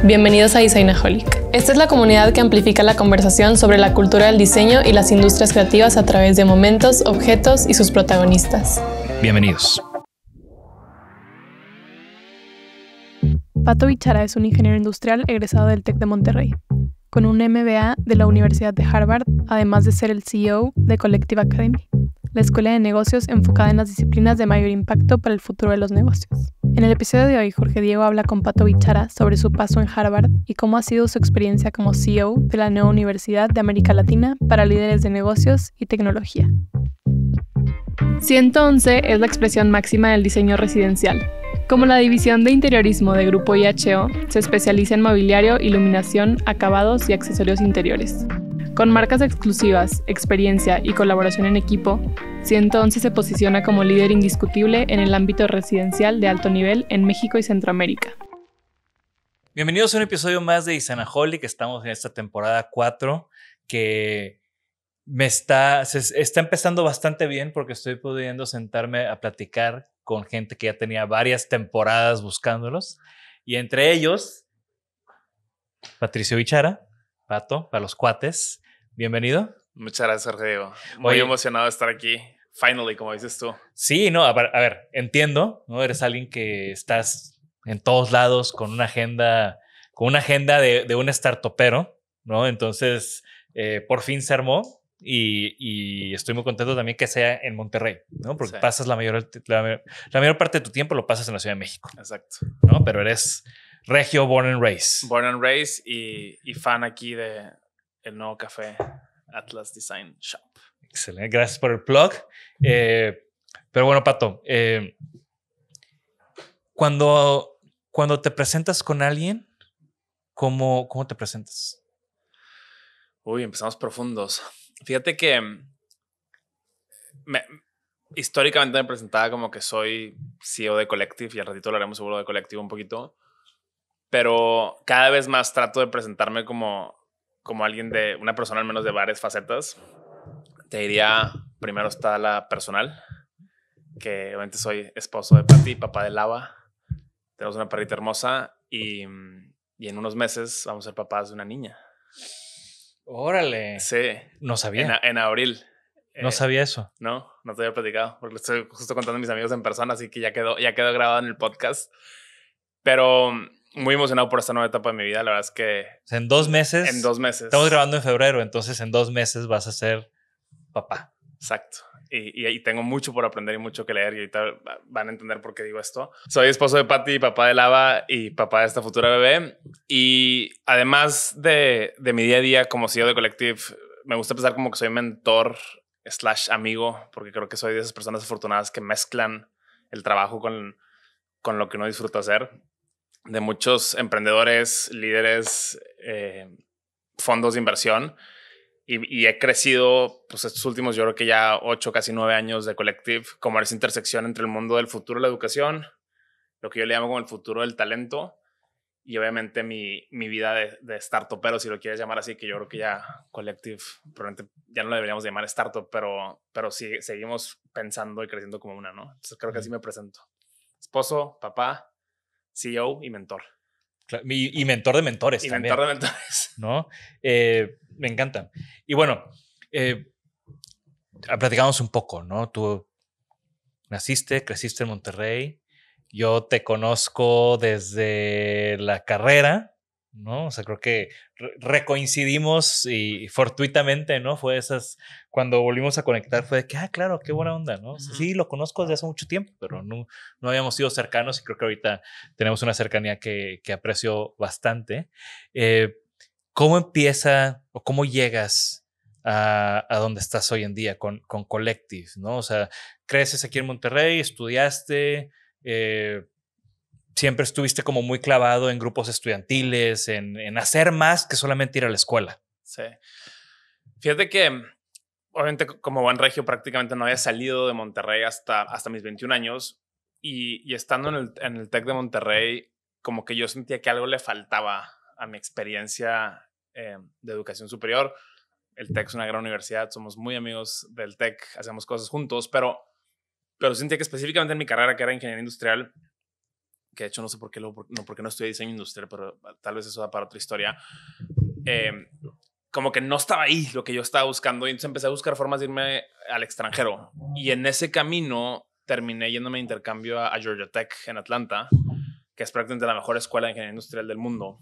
Bienvenidos a Designaholic. Esta es la comunidad que amplifica la conversación sobre la cultura del diseño y las industrias creativas a través de momentos, objetos y sus protagonistas. Bienvenidos. Pato Bichara es un ingeniero industrial egresado del TEC de Monterrey, con un MBA de la Universidad de Harvard, además de ser el CEO de Collective Academy, la escuela de negocios enfocada en las disciplinas de mayor impacto para el futuro de los negocios. En el episodio de hoy, Jorge Diego habla con Pato Bichara sobre su paso en Harvard y cómo ha sido su experiencia como CEO de la nueva universidad de América Latina para líderes de negocios y tecnología. 111 es la expresión máxima del diseño residencial. Como la división de interiorismo de Grupo IHO, se especializa en mobiliario, iluminación, acabados y accesorios interiores. Con marcas exclusivas, experiencia y colaboración en equipo, 111 se posiciona como líder indiscutible en el ámbito residencial de alto nivel en México y Centroamérica. Bienvenidos a un episodio más de Designaholic. Estamos en esta temporada 4 que se está empezando bastante bien porque estoy pudiendo sentarme a platicar con gente que ya tenía varias temporadas buscándolos. Y entre ellos, Patricio Bichara, Pato, para los cuates. Bienvenido. Muchas gracias, Jorge Diego. Muy emocionado de estar aquí. Finally, como dices tú. Sí, no, a ver, entiendo, ¿no? Eres alguien que estás en todos lados con una agenda de un startupero, ¿no? Entonces, por fin se armó y estoy muy contento también que sea en Monterrey, ¿no? Porque sí, pasas la mayor parte de tu tiempo lo pasas en la Ciudad de México. Exacto. ¿No? Pero eres regio, born and raised. Born and raised y fan aquí de el nuevo café Atlas Design Shop. Excelente, gracias por el plug. Pero bueno, Pato, cuando te presentas con alguien, ¿cómo te presentas? Uy, empezamos profundos. Fíjate que históricamente me presentaba como que soy CEO de Collective y al ratito hablaremos seguro de Collective un poquito, pero cada vez más trato de presentarme como alguien de una persona al menos de varias facetas. Te diría, primero está la personal, que obviamente soy esposo de Pati, papá de Lava. Tenemos una perrita hermosa y en unos meses vamos a ser papás de una niña. ¡Órale! Sí. No sabía. En abril. No sabía eso. No te había platicado, porque lo estoy justo contando a mis amigos en persona, así que ya quedó grabado en el podcast. Pero muy emocionado por esta nueva etapa de mi vida. La verdad es que... O sea, en 2 meses. En 2 meses. Estamos grabando en febrero, entonces en 2 meses vas a ser papá. Exacto. Y tengo mucho por aprender y mucho que leer y ahorita van a entender por qué digo esto. Soy esposo de Pati, papá de Lava y papá de esta futura bebé. Y además de mi día a día como CEO de Collective, me gusta pensar como que soy mentor / amigo, porque creo que soy de esas personas afortunadas que mezclan el trabajo con lo que uno disfruta hacer. De muchos emprendedores, líderes, fondos de inversión. Y he crecido, pues estos últimos, yo creo que ya 8, casi 9 años de Collective, como esa intersección entre el mundo del futuro de la educación, lo que yo le llamo como el futuro del talento, y obviamente mi vida de startupero, si lo quieres llamar así, que yo creo que ya Collective, probablemente ya no lo deberíamos llamar startup, pero sí, seguimos pensando y creciendo como una, ¿no? Entonces creo que así me presento. Esposo, papá, CEO y mentor. Y mentor de mentores y también. Mentor de mentores. ¿No? Me encanta. Y bueno, platicamos un poco, ¿no? Tú creciste en Monterrey. Yo te conozco desde la carrera, ¿no? O sea, creo que recoincidimos y fortuitamente, ¿no? Fue cuando volvimos a conectar, fue de que, claro, qué buena onda, ¿no? Uh-huh. Sí, lo conozco desde hace mucho tiempo, pero no habíamos sido cercanos y creo que ahorita tenemos una cercanía que aprecio bastante. ¿Cómo empieza o cómo llegas a donde estás hoy en día con Collective, ¿no? O sea, creces aquí en Monterrey, estudiaste, siempre estuviste como muy clavado en grupos estudiantiles, en hacer más que solamente ir a la escuela. Sí. Fíjate que, obviamente, como buen regio, prácticamente no había salido de Monterrey hasta mis 21 años. Y estando en el TEC de Monterrey, como que yo sentía que algo le faltaba a mi experiencia de educación superior. El TEC es una gran universidad, somos muy amigos del TEC, hacemos cosas juntos, pero sentía que específicamente en mi carrera, que era ingeniería industrial, que de hecho no sé por qué porque no estudié diseño industrial, pero tal vez eso da para otra historia. Como que no estaba ahí lo que yo estaba buscando y entonces empecé a buscar formas de irme al extranjero. Y en ese camino terminé yéndome de intercambio a Georgia Tech en Atlanta, que es prácticamente la mejor escuela de ingeniería industrial del mundo.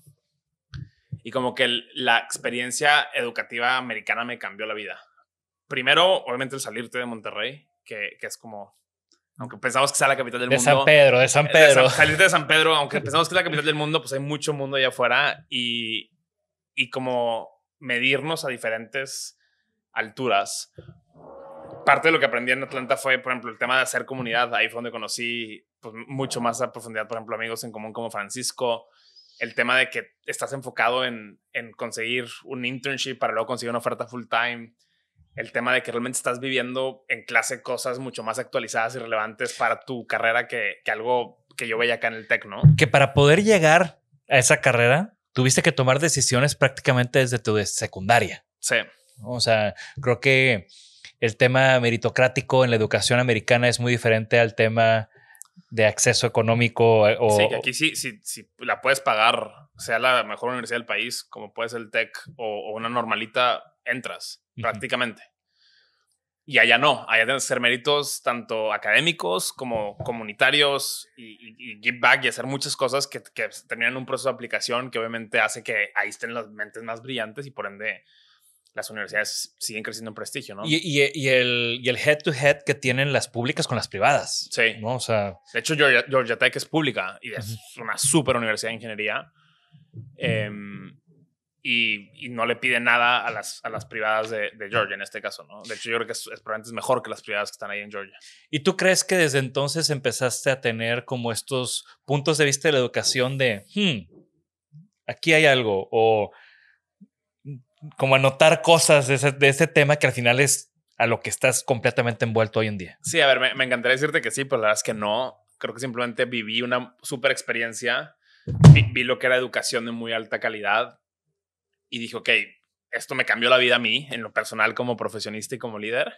Y como que la experiencia educativa americana me cambió la vida. Primero, obviamente, el salirte de Monterrey, que es como, aunque pensamos que sea la capital del mundo. De San Pedro. Salirte de San Pedro, aunque pensamos que es la capital del mundo, pues hay mucho mundo allá afuera y como medirnos a diferentes alturas. Parte de lo que aprendí en Atlanta fue, por ejemplo, el tema de hacer comunidad. Ahí fue donde conocí pues, mucho más a profundidad, por ejemplo, amigos en común como Francisco. El tema de que estás enfocado en conseguir un internship para luego conseguir una oferta full time. El tema de que realmente estás viviendo en clase cosas mucho más actualizadas y relevantes para tu carrera que algo que yo veía acá en el Tec, ¿no? Que para poder llegar a esa carrera tuviste que tomar decisiones prácticamente desde tu secundaria. Sí. O sea, creo que el tema meritocrático en la educación americana es muy diferente al tema de acceso económico. Sí, que aquí sí la puedes pagar, sea la mejor universidad del país, como puede ser el Tec o una normalita, entras prácticamente. Y allá no, allá tienes que hacer méritos tanto académicos como comunitarios y give back y hacer muchas cosas que terminan en un proceso de aplicación que obviamente hace que ahí estén las mentes más brillantes y por ende las universidades siguen creciendo en prestigio, ¿no? Y el head to head que tienen las públicas con las privadas. Sí. ¿No? O sea, de hecho, Georgia Tech es pública y es una súper universidad de ingeniería. Y no le pide nada a las privadas de Georgia en este caso, ¿no? De hecho, yo creo que probablemente es mejor que las privadas que están ahí en Georgia. ¿Y tú crees que desde entonces empezaste a tener como estos puntos de vista de la educación de aquí hay algo, o como anotar cosas de ese tema que al final es a lo que estás completamente envuelto hoy en día? Sí, a ver, me encantaría decirte que sí, pero la verdad es que no. Creo que simplemente viví una súper experiencia, vi lo que era educación de muy alta calidad y dije, ok, esto me cambió la vida a mí, en lo personal como profesionista y como líder.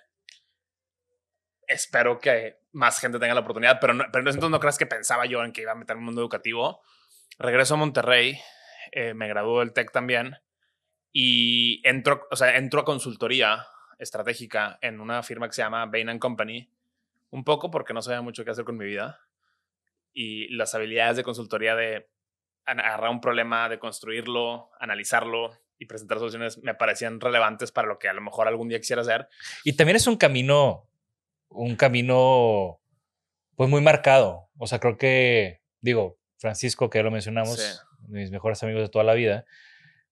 Espero que más gente tenga la oportunidad, pero en ese entonces no creas que pensaba yo en que iba a meter en el mundo educativo. Regreso a Monterrey, me graduó del Tec también y entro a consultoría estratégica en una firma que se llama Bain & Company, un poco porque no sabía mucho qué hacer con mi vida y las habilidades de consultoría de agarrar un problema, de construirlo, analizarlo y presentar soluciones me parecían relevantes para lo que a lo mejor algún día quisiera hacer. Y también es un camino pues muy marcado. O sea, creo que, Francisco, que ya lo mencionamos, sí, mis mejores amigos de toda la vida,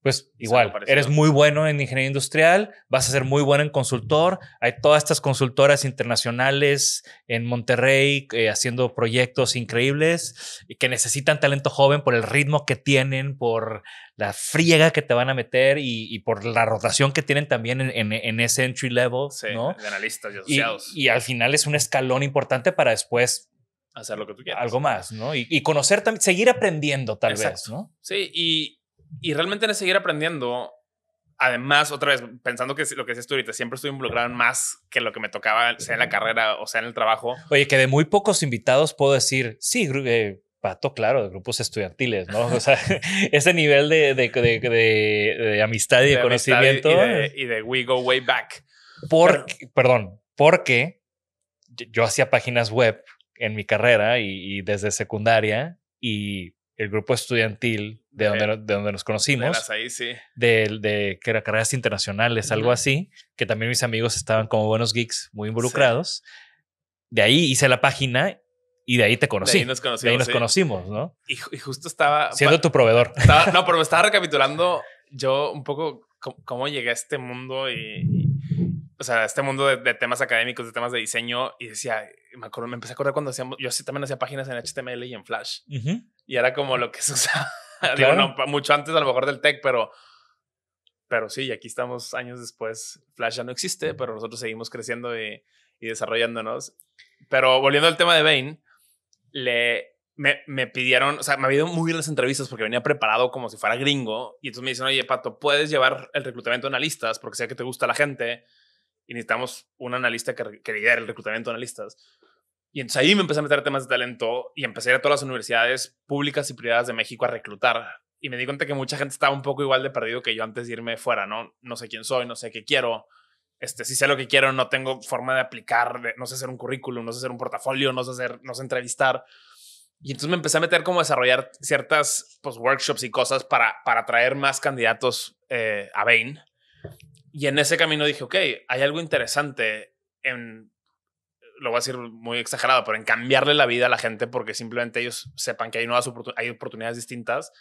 pues igual, parecido. eres muy bueno en ingeniería industrial, vas a ser muy bueno en consultor. Hay todas estas consultoras internacionales en Monterrey haciendo proyectos increíbles y que necesitan talento joven por el ritmo que tienen, por la friega que te van a meter y por la rotación que tienen también en ese entry level, sí, ¿no? De analistas y asociados. Y al final es un escalón importante para después hacer lo que tú quieras. Algo más, ¿no? Y conocer también, seguir aprendiendo tal Exacto. vez, ¿no? Sí, y realmente en seguir aprendiendo, además, otra vez, pensando que lo que decías tú ahorita, siempre estoy involucrado en más que lo que me tocaba, sea en la carrera o sea en el trabajo. Oye, que de muy pocos invitados puedo decir, sí, Pato, claro, de grupos estudiantiles, ¿no? O sea, ese nivel de amistad y de conocimiento. Y de we go way back. Porque yo hacía páginas web en mi carrera y desde secundaria y el grupo estudiantil de donde nos conocimos. Ahí, sí. Que era carreras internacionales, algo así, que también mis amigos estaban como buenos geeks muy involucrados. Sí. De ahí hice la página y de ahí te conocí. De ahí nos conocimos, ¿no? Y justo estaba... Siendo tu proveedor. Pero me estaba recapitulando yo un poco cómo llegué a este mundo o sea, este mundo de temas académicos, de temas de diseño, y decía, me empecé a acordar cuando yo también hacía páginas en HTML y en Flash. Y era como lo que se usaba. Claro. No, mucho antes a lo mejor del Tec, pero sí, y aquí estamos años después. Flash ya no existe, pero nosotros seguimos creciendo y desarrollándonos. Pero volviendo al tema de Bain, me pidieron, o sea, me había ido muy bien las entrevistas porque venía preparado como si fuera gringo. Y entonces me dicen, oye, Pato, ¿puedes llevar el reclutamiento de analistas? Porque sé que te gusta la gente y necesitamos un analista que lidere el reclutamiento de analistas. Y entonces ahí me empecé a meter temas de talento y empecé a ir a todas las universidades públicas y privadas de México a reclutar. Y me di cuenta que mucha gente estaba un poco igual de perdido que yo antes de irme fuera, ¿no? No sé quién soy, no sé qué quiero. Si sé lo que quiero, no tengo forma de aplicar, no sé hacer un currículum, no sé hacer un portafolio, no sé entrevistar. Y entonces me empecé a meter como a desarrollar ciertas pues, workshops y cosas para atraer más candidatos a Bain. Y en ese camino dije, ok, hay algo interesante en, lo voy a decir muy exagerado, pero en cambiarle la vida a la gente porque simplemente ellos sepan que hay hay oportunidades distintas,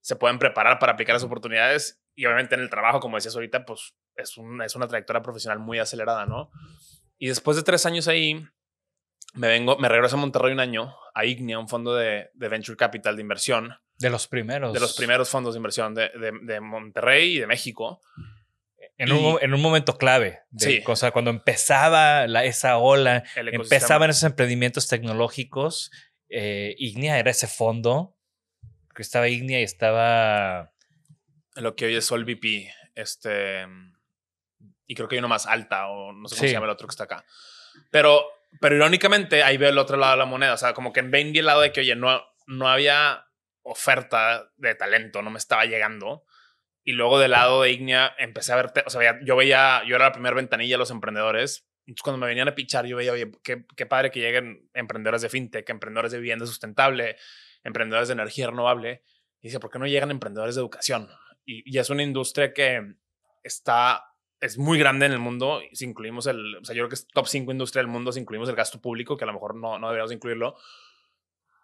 se pueden preparar para aplicar las oportunidades y obviamente en el trabajo, como decías ahorita, pues es una trayectoria profesional muy acelerada, ¿no? Y después de 3 años ahí, me regreso a Monterrey un año, a Ignea, un fondo de Venture Capital de inversión. De los primeros. De los primeros fondos de inversión de Monterrey y de México. En un momento clave. Sí. O sea, cuando empezaba esa ola, empezaban esos emprendimientos tecnológicos, Ignea era ese fondo, que estaba Ignea y estaba... Lo que hoy es Sol VP, y creo que hay uno más alta, o no sé cómo se llama el otro que está acá. Pero irónicamente, ahí veo el otro lado de la moneda. O sea, como que en Bain vi el lado de que, oye, no había oferta de talento, no me estaba llegando. Y luego del lado de Ignea empecé a ver, o sea, yo era la primera ventanilla de los emprendedores. Entonces, cuando me venían a pichar, yo veía, oye, qué padre que lleguen emprendedores de fintech, emprendedores de vivienda sustentable, emprendedores de energía renovable. Y dice, ¿por qué no llegan emprendedores de educación? Y es una industria que es muy grande en el mundo. Si incluimos o sea, yo creo que es top 5 industria del mundo si incluimos el gasto público, que a lo mejor no deberíamos incluirlo.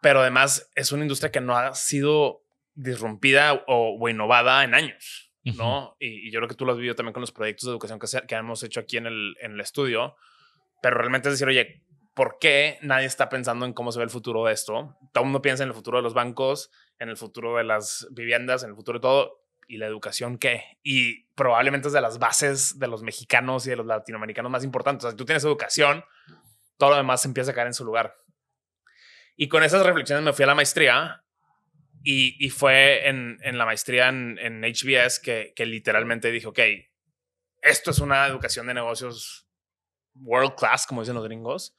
Pero además es una industria que no ha sido disrumpida o innovada en años, ¿no? Uh-huh. Y yo creo que tú lo has vivido también con los proyectos de educación que hemos hecho aquí en el estudio. Pero realmente es decir, oye, ¿por qué nadie está pensando en cómo se ve el futuro de esto? Todo el mundo piensa en el futuro de los bancos, en el futuro de las viviendas, en el futuro de todo. ¿Y la educación qué? Y probablemente es de las bases de los mexicanos y de los latinoamericanos más importantes. O sea, si tú tienes educación, todo lo demás empieza a caer en su lugar. Y con esas reflexiones me fui a la maestría y fue en la maestría en HBS que literalmente dije, ok, esto es una educación de negocios world class, como dicen los gringos.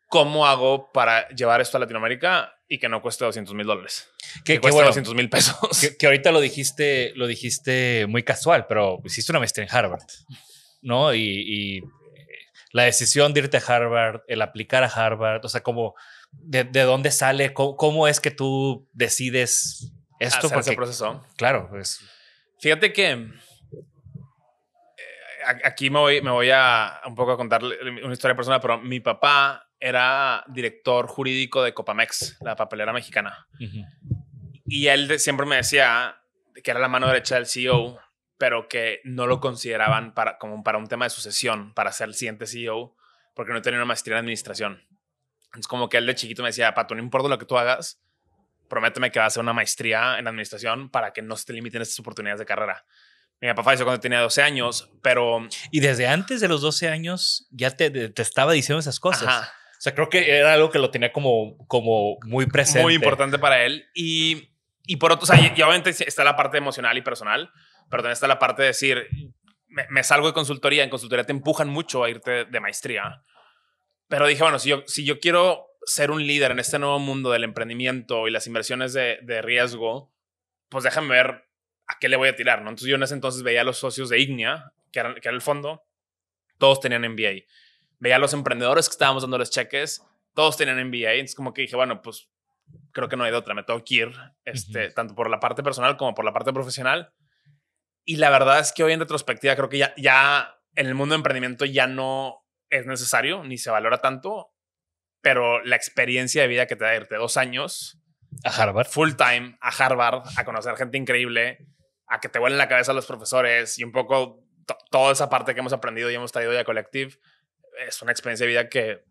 ¿Cómo hago para llevar esto a Latinoamérica y que no cueste $200,000? Que cueste bueno, $200,000. Que ahorita lo dijiste muy casual, pero hiciste una maestría en Harvard, ¿no? Y la decisión de irte a Harvard, el aplicar a Harvard, o sea, como de dónde sale, cómo es que tú decides esto. Hacer ese proceso. Claro, pues. Fíjate que aquí me voy a un poco a contar una historia personal, pero mi papá era director jurídico de Copamex, la papelera mexicana. Uh-huh. Y él siempre me decía que era la mano derecha del CEO, pero que no lo consideraban para un tema de sucesión, para ser el siguiente CEO, porque no tenía una maestría en administración. Es como que él de chiquito me decía, Pato, no importa lo que tú hagas, prométeme que vas a hacer una maestría en administración para que no se te limiten estas oportunidades de carrera. Mi papá falleció cuando tenía 12 años, pero... Y desde antes de los 12 años ya te estaba diciendo esas cosas. Ajá. O sea, creo que era algo que lo tenía como muy presente. Muy importante para él. Y por otro, o sea, y obviamente está la parte emocional y personal, pero también está la parte de decir, me salgo de consultoría. En consultoría te empujan mucho a irte de maestría. Pero dije, bueno, si yo quiero ser un líder en este nuevo mundo del emprendimiento y las inversiones de riesgo, pues déjame ver a qué le voy a tirar, ¿no? Entonces yo en ese entonces veía a los socios de Ignea, que era el fondo, todos tenían MBA. Veía a los emprendedores que estábamos dándoles cheques, todos tenían MBA. Entonces como que dije, bueno, pues creo que no hay de otra, me tengo que ir, uh-huh. Tanto por la parte personal como por la parte profesional. Y la verdad es que hoy en retrospectiva creo que ya en el mundo de emprendimiento ya no es necesario ni se valora tanto, pero la experiencia de vida que te da irte 2 años a Harvard, full time, a Harvard, a conocer gente increíble, a que te vuelen la cabeza los profesores y un poco toda esa parte que hemos aprendido y hemos traído ya Collective, es una experiencia de vida que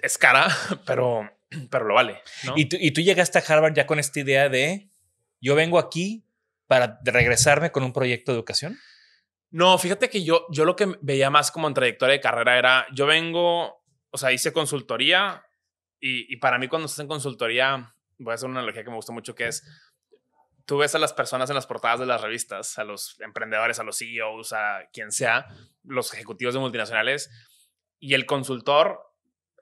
es cara, pero lo vale, ¿no? ¿Y tú llegaste a Harvard ya con esta idea de yo vengo aquí para regresarme con un proyecto de educación? No, fíjate que yo lo que veía más como en trayectoria de carrera era, yo vengo, o sea, hice consultoría y para mí cuando estás en consultoría, voy a hacer una analogía que me gusta mucho, que es, tú ves a las personas en las portadas de las revistas, a los emprendedores, a los CEOs, a quien sea, los ejecutivos de multinacionales, y el consultor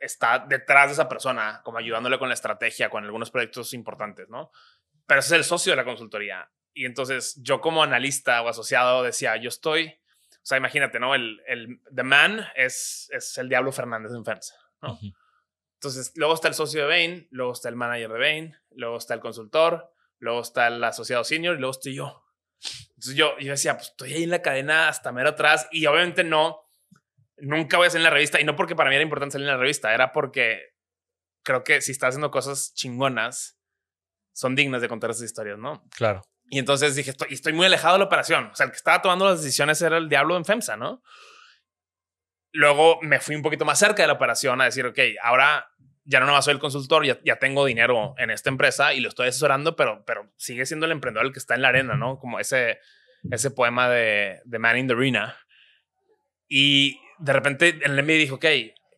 está detrás de esa persona, como ayudándole con la estrategia, con algunos proyectos importantes, ¿no? Pero ese es el socio de la consultoría. Y entonces yo como analista o asociado decía, yo estoy, o sea, imagínate, ¿no? The man es el Diablo Fernández en Friends, ¿no? Ujú. Entonces, luego está el socio de Bain, luego está el manager de Bain, luego está el consultor, luego está el asociado senior y luego estoy yo. Entonces yo decía, pues estoy ahí en la cadena hasta mero atrás y obviamente nunca voy a salir en la revista. Y no porque para mí era importante salir en la revista, era porque creo que si estás haciendo cosas chingonas, son dignas de contar esas historias, ¿no? Claro. Y entonces dije, estoy muy alejado de la operación. O sea, el que estaba tomando las decisiones era el diablo en FEMSA, ¿no? Luego me fui un poquito más cerca de la operación a decir, ok, ahora ya no nomás soy el consultor, ya tengo dinero en esta empresa y lo estoy asesorando, pero sigue siendo el emprendedor el que está en la arena, ¿no? Como ese poema de Man in the Arena. Y de repente el me dijo, ok,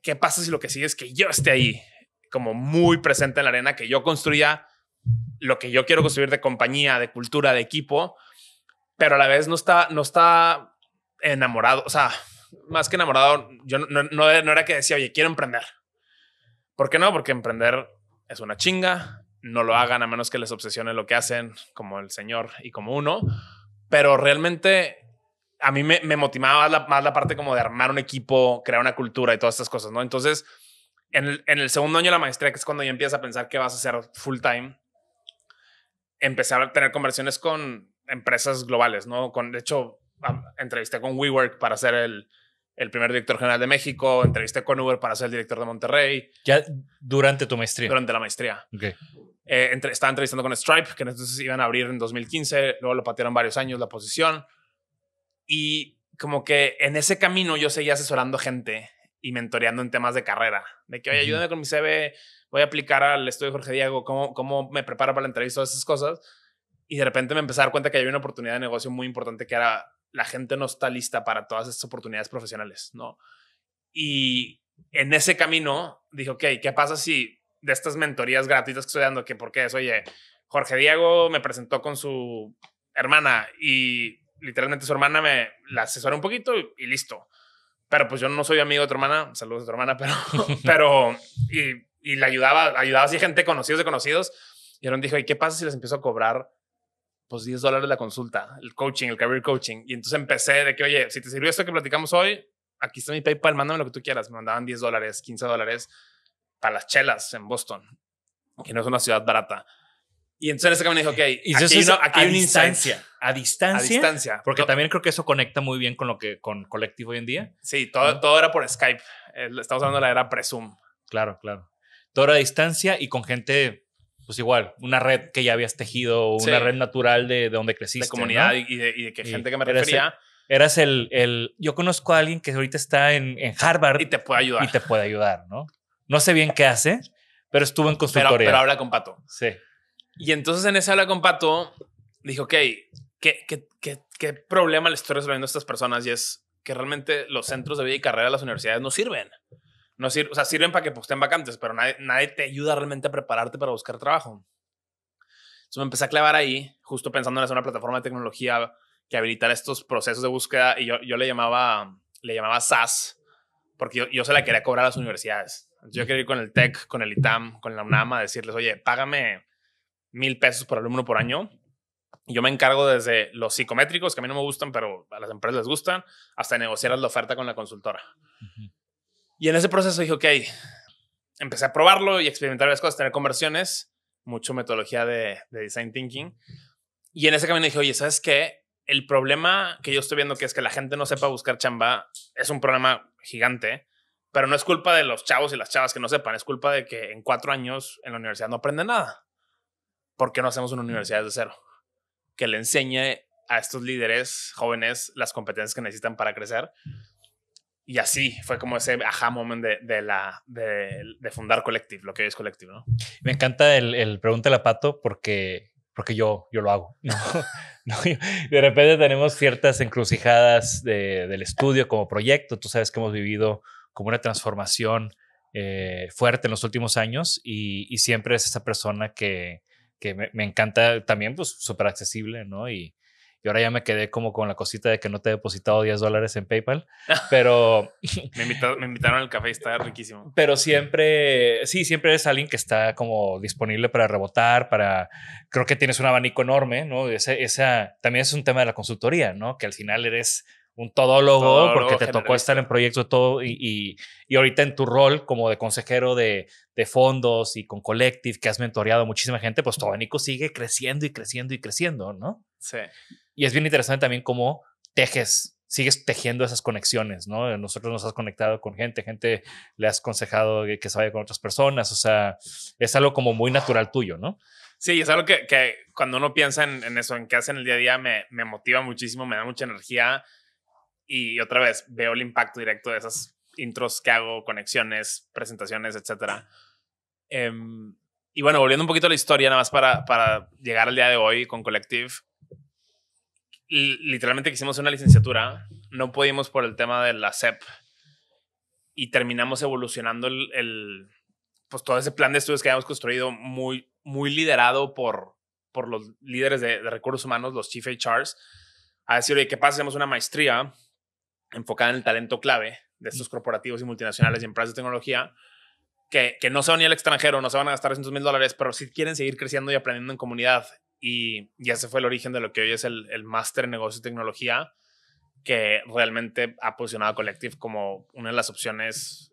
¿qué pasa si lo que sigue es que yo esté ahí, como muy presente en la arena, que yo construya lo que yo quiero construir de compañía, de cultura, de equipo, pero a la vez no está enamorado? O sea, más que enamorado, yo no era que decía, oye, quiero emprender. ¿Por qué no? Porque emprender es una chinga. No lo hagan a menos que les obsesione lo que hacen, como el señor y como uno. Pero realmente a mí me motivaba más la parte como de armar un equipo, crear una cultura y todas estas cosas, ¿no? Entonces, en el segundo año de la maestría, que es cuando ya empiezas a pensar que vas a hacer full time, empecé a tener conversiones con empresas globales, ¿no? De hecho, entrevisté con WeWork para ser el primer director general de México, entrevisté con Uber para ser el director de Monterrey. Ya durante tu maestría. Durante la maestría. Okay. Estaba entrevistando con Stripe, que entonces iban a abrir en 2015, luego lo patearon varios años la posición. Y como que en ese camino yo seguía asesorando gente y mentoreando en temas de carrera. De que, oye, ayúdame con mi CV, voy a aplicar al estudio de Jorge Diego, cómo me preparo para la entrevista, todas esas cosas. Y de repente me empecé a dar cuenta que había una oportunidad de negocio muy importante que era la gente no está lista para todas estas oportunidades profesionales, ¿no? Y en ese camino dije, ok, ¿qué pasa si de estas mentorías gratuitas que estoy dando, que porque es, oye, Jorge Diego me presentó con su hermana y literalmente su hermana me la asesoró un poquito y listo. Pero pues yo no soy amigo de tu hermana, saludos a tu hermana, pero y le ayudaba así gente conocidos de conocidos. Y ahora dijo, ¿y qué pasa si les empiezo a cobrar pues $10 la consulta, el coaching, el career coaching? Y entonces empecé de que, oye, si te sirvió esto que platicamos hoy, aquí está mi PayPal, mándame lo que tú quieras. Me mandaban $10, $15 para las chelas en Boston, que no es una ciudad barata. Y entonces en ese camino dije, ok, y aquí hay una distancia. ¿A distancia? A distancia. Porque también creo que eso conecta muy bien con con Collective hoy en día. Sí, todo era por Skype. Estamos hablando de la era pre-Zoom. Claro. Todo era a distancia y con gente, pues igual, una red que ya habías tejido, una red natural de donde creciste. De comunidad, ¿no? y de que gente que me refería. Eras yo conozco a alguien que ahorita está en Harvard. Y te puede ayudar. ¿no? No sé bien qué hace, pero estuvo en consultoría. Pero habla con Pato. Sí. Y entonces en ese habla con Pato, dije, ok, ¿qué problema le estoy resolviendo a estas personas? Y es que realmente los centros de vida y carrera de las universidades no sirven. O sea, sirven para que estén vacantes, pero nadie te ayuda realmente a prepararte para buscar trabajo. Entonces me empecé a clavar ahí, justo pensando en hacer una plataforma de tecnología que habilitara estos procesos de búsqueda. Y yo le llamaba SaaS, porque yo se la quería cobrar a las universidades. Entonces yo quería ir con el TEC, con el ITAM, con la UNAM a decirles, oye, págame $1,000 por alumno por año. Y yo me encargo desde los psicométricos, que a mí no me gustan, pero a las empresas les gustan, hasta negociar la oferta con la consultora. Uh-huh. Y en ese proceso dije, ok, empecé a probarlo y experimentar varias cosas, tener conversiones, mucho metodología de design thinking. Y en ese camino dije, oye, ¿sabes qué? El problema que yo estoy viendo, que es que la gente no sepa buscar chamba, es un problema gigante, pero no es culpa de los chavos y las chavas que no sepan, es culpa de que en 4 años en la universidad no aprenden nada. ¿Por qué no hacemos una universidad de cero? Que le enseñe a estos líderes jóvenes las competencias que necesitan para crecer. Y así fue como ese aha moment de fundar Collective, lo que hoy es Collective, ¿no? Me encanta el pregúntale a Pato porque yo lo hago. No, de repente tenemos ciertas encrucijadas del estudio como proyecto. Tú sabes que hemos vivido como una transformación fuerte en los últimos años y siempre es esa persona que me encanta también, pues súper accesible, ¿no? Y y ahora ya me quedé como con la cosita de que no te he depositado $10 en PayPal, pero... me invitaron al café y está riquísimo. Pero siempre, sí, siempre eres alguien que está como disponible para rebotar, creo que tienes un abanico enorme, ¿no? También es un tema de la consultoría, ¿no? Que al final eres un todólogo porque te tocó estar en proyectos todo y ahorita en tu rol como de consejero de fondos y con Collective, que has mentoreado a muchísima gente, pues tu abanico sigue creciendo y creciendo y creciendo, ¿no? Sí. Y es bien interesante también cómo sigues tejiendo esas conexiones, ¿no? Nosotros nos has conectado con gente le has aconsejado que se vaya con otras personas, o sea, es algo como muy natural tuyo, ¿no? Sí, es algo que cuando uno piensa en eso, en qué hacen el día a día, me motiva muchísimo, me da mucha energía. Y otra vez veo el impacto directo de esas intros que hago, conexiones, presentaciones, etc. Y bueno, volviendo un poquito a la historia, nada más para llegar al día de hoy con Collective. Literalmente quisimos una licenciatura, no pudimos por el tema de la SEP y terminamos evolucionando pues todo ese plan de estudios que habíamos construido muy, muy liderado por los líderes de recursos humanos, los Chief HRs, a decir, oye, ¿qué pasa si hacemos una maestría enfocada en el talento clave de estos corporativos y multinacionales y empresas de tecnología que no se van a ir al extranjero, no se van a gastar $100,000, pero sí quieren seguir creciendo y aprendiendo en comunidad? Y ese fue el origen de lo que hoy es el máster en negocios y tecnología, que realmente ha posicionado a Collective como una de las opciones.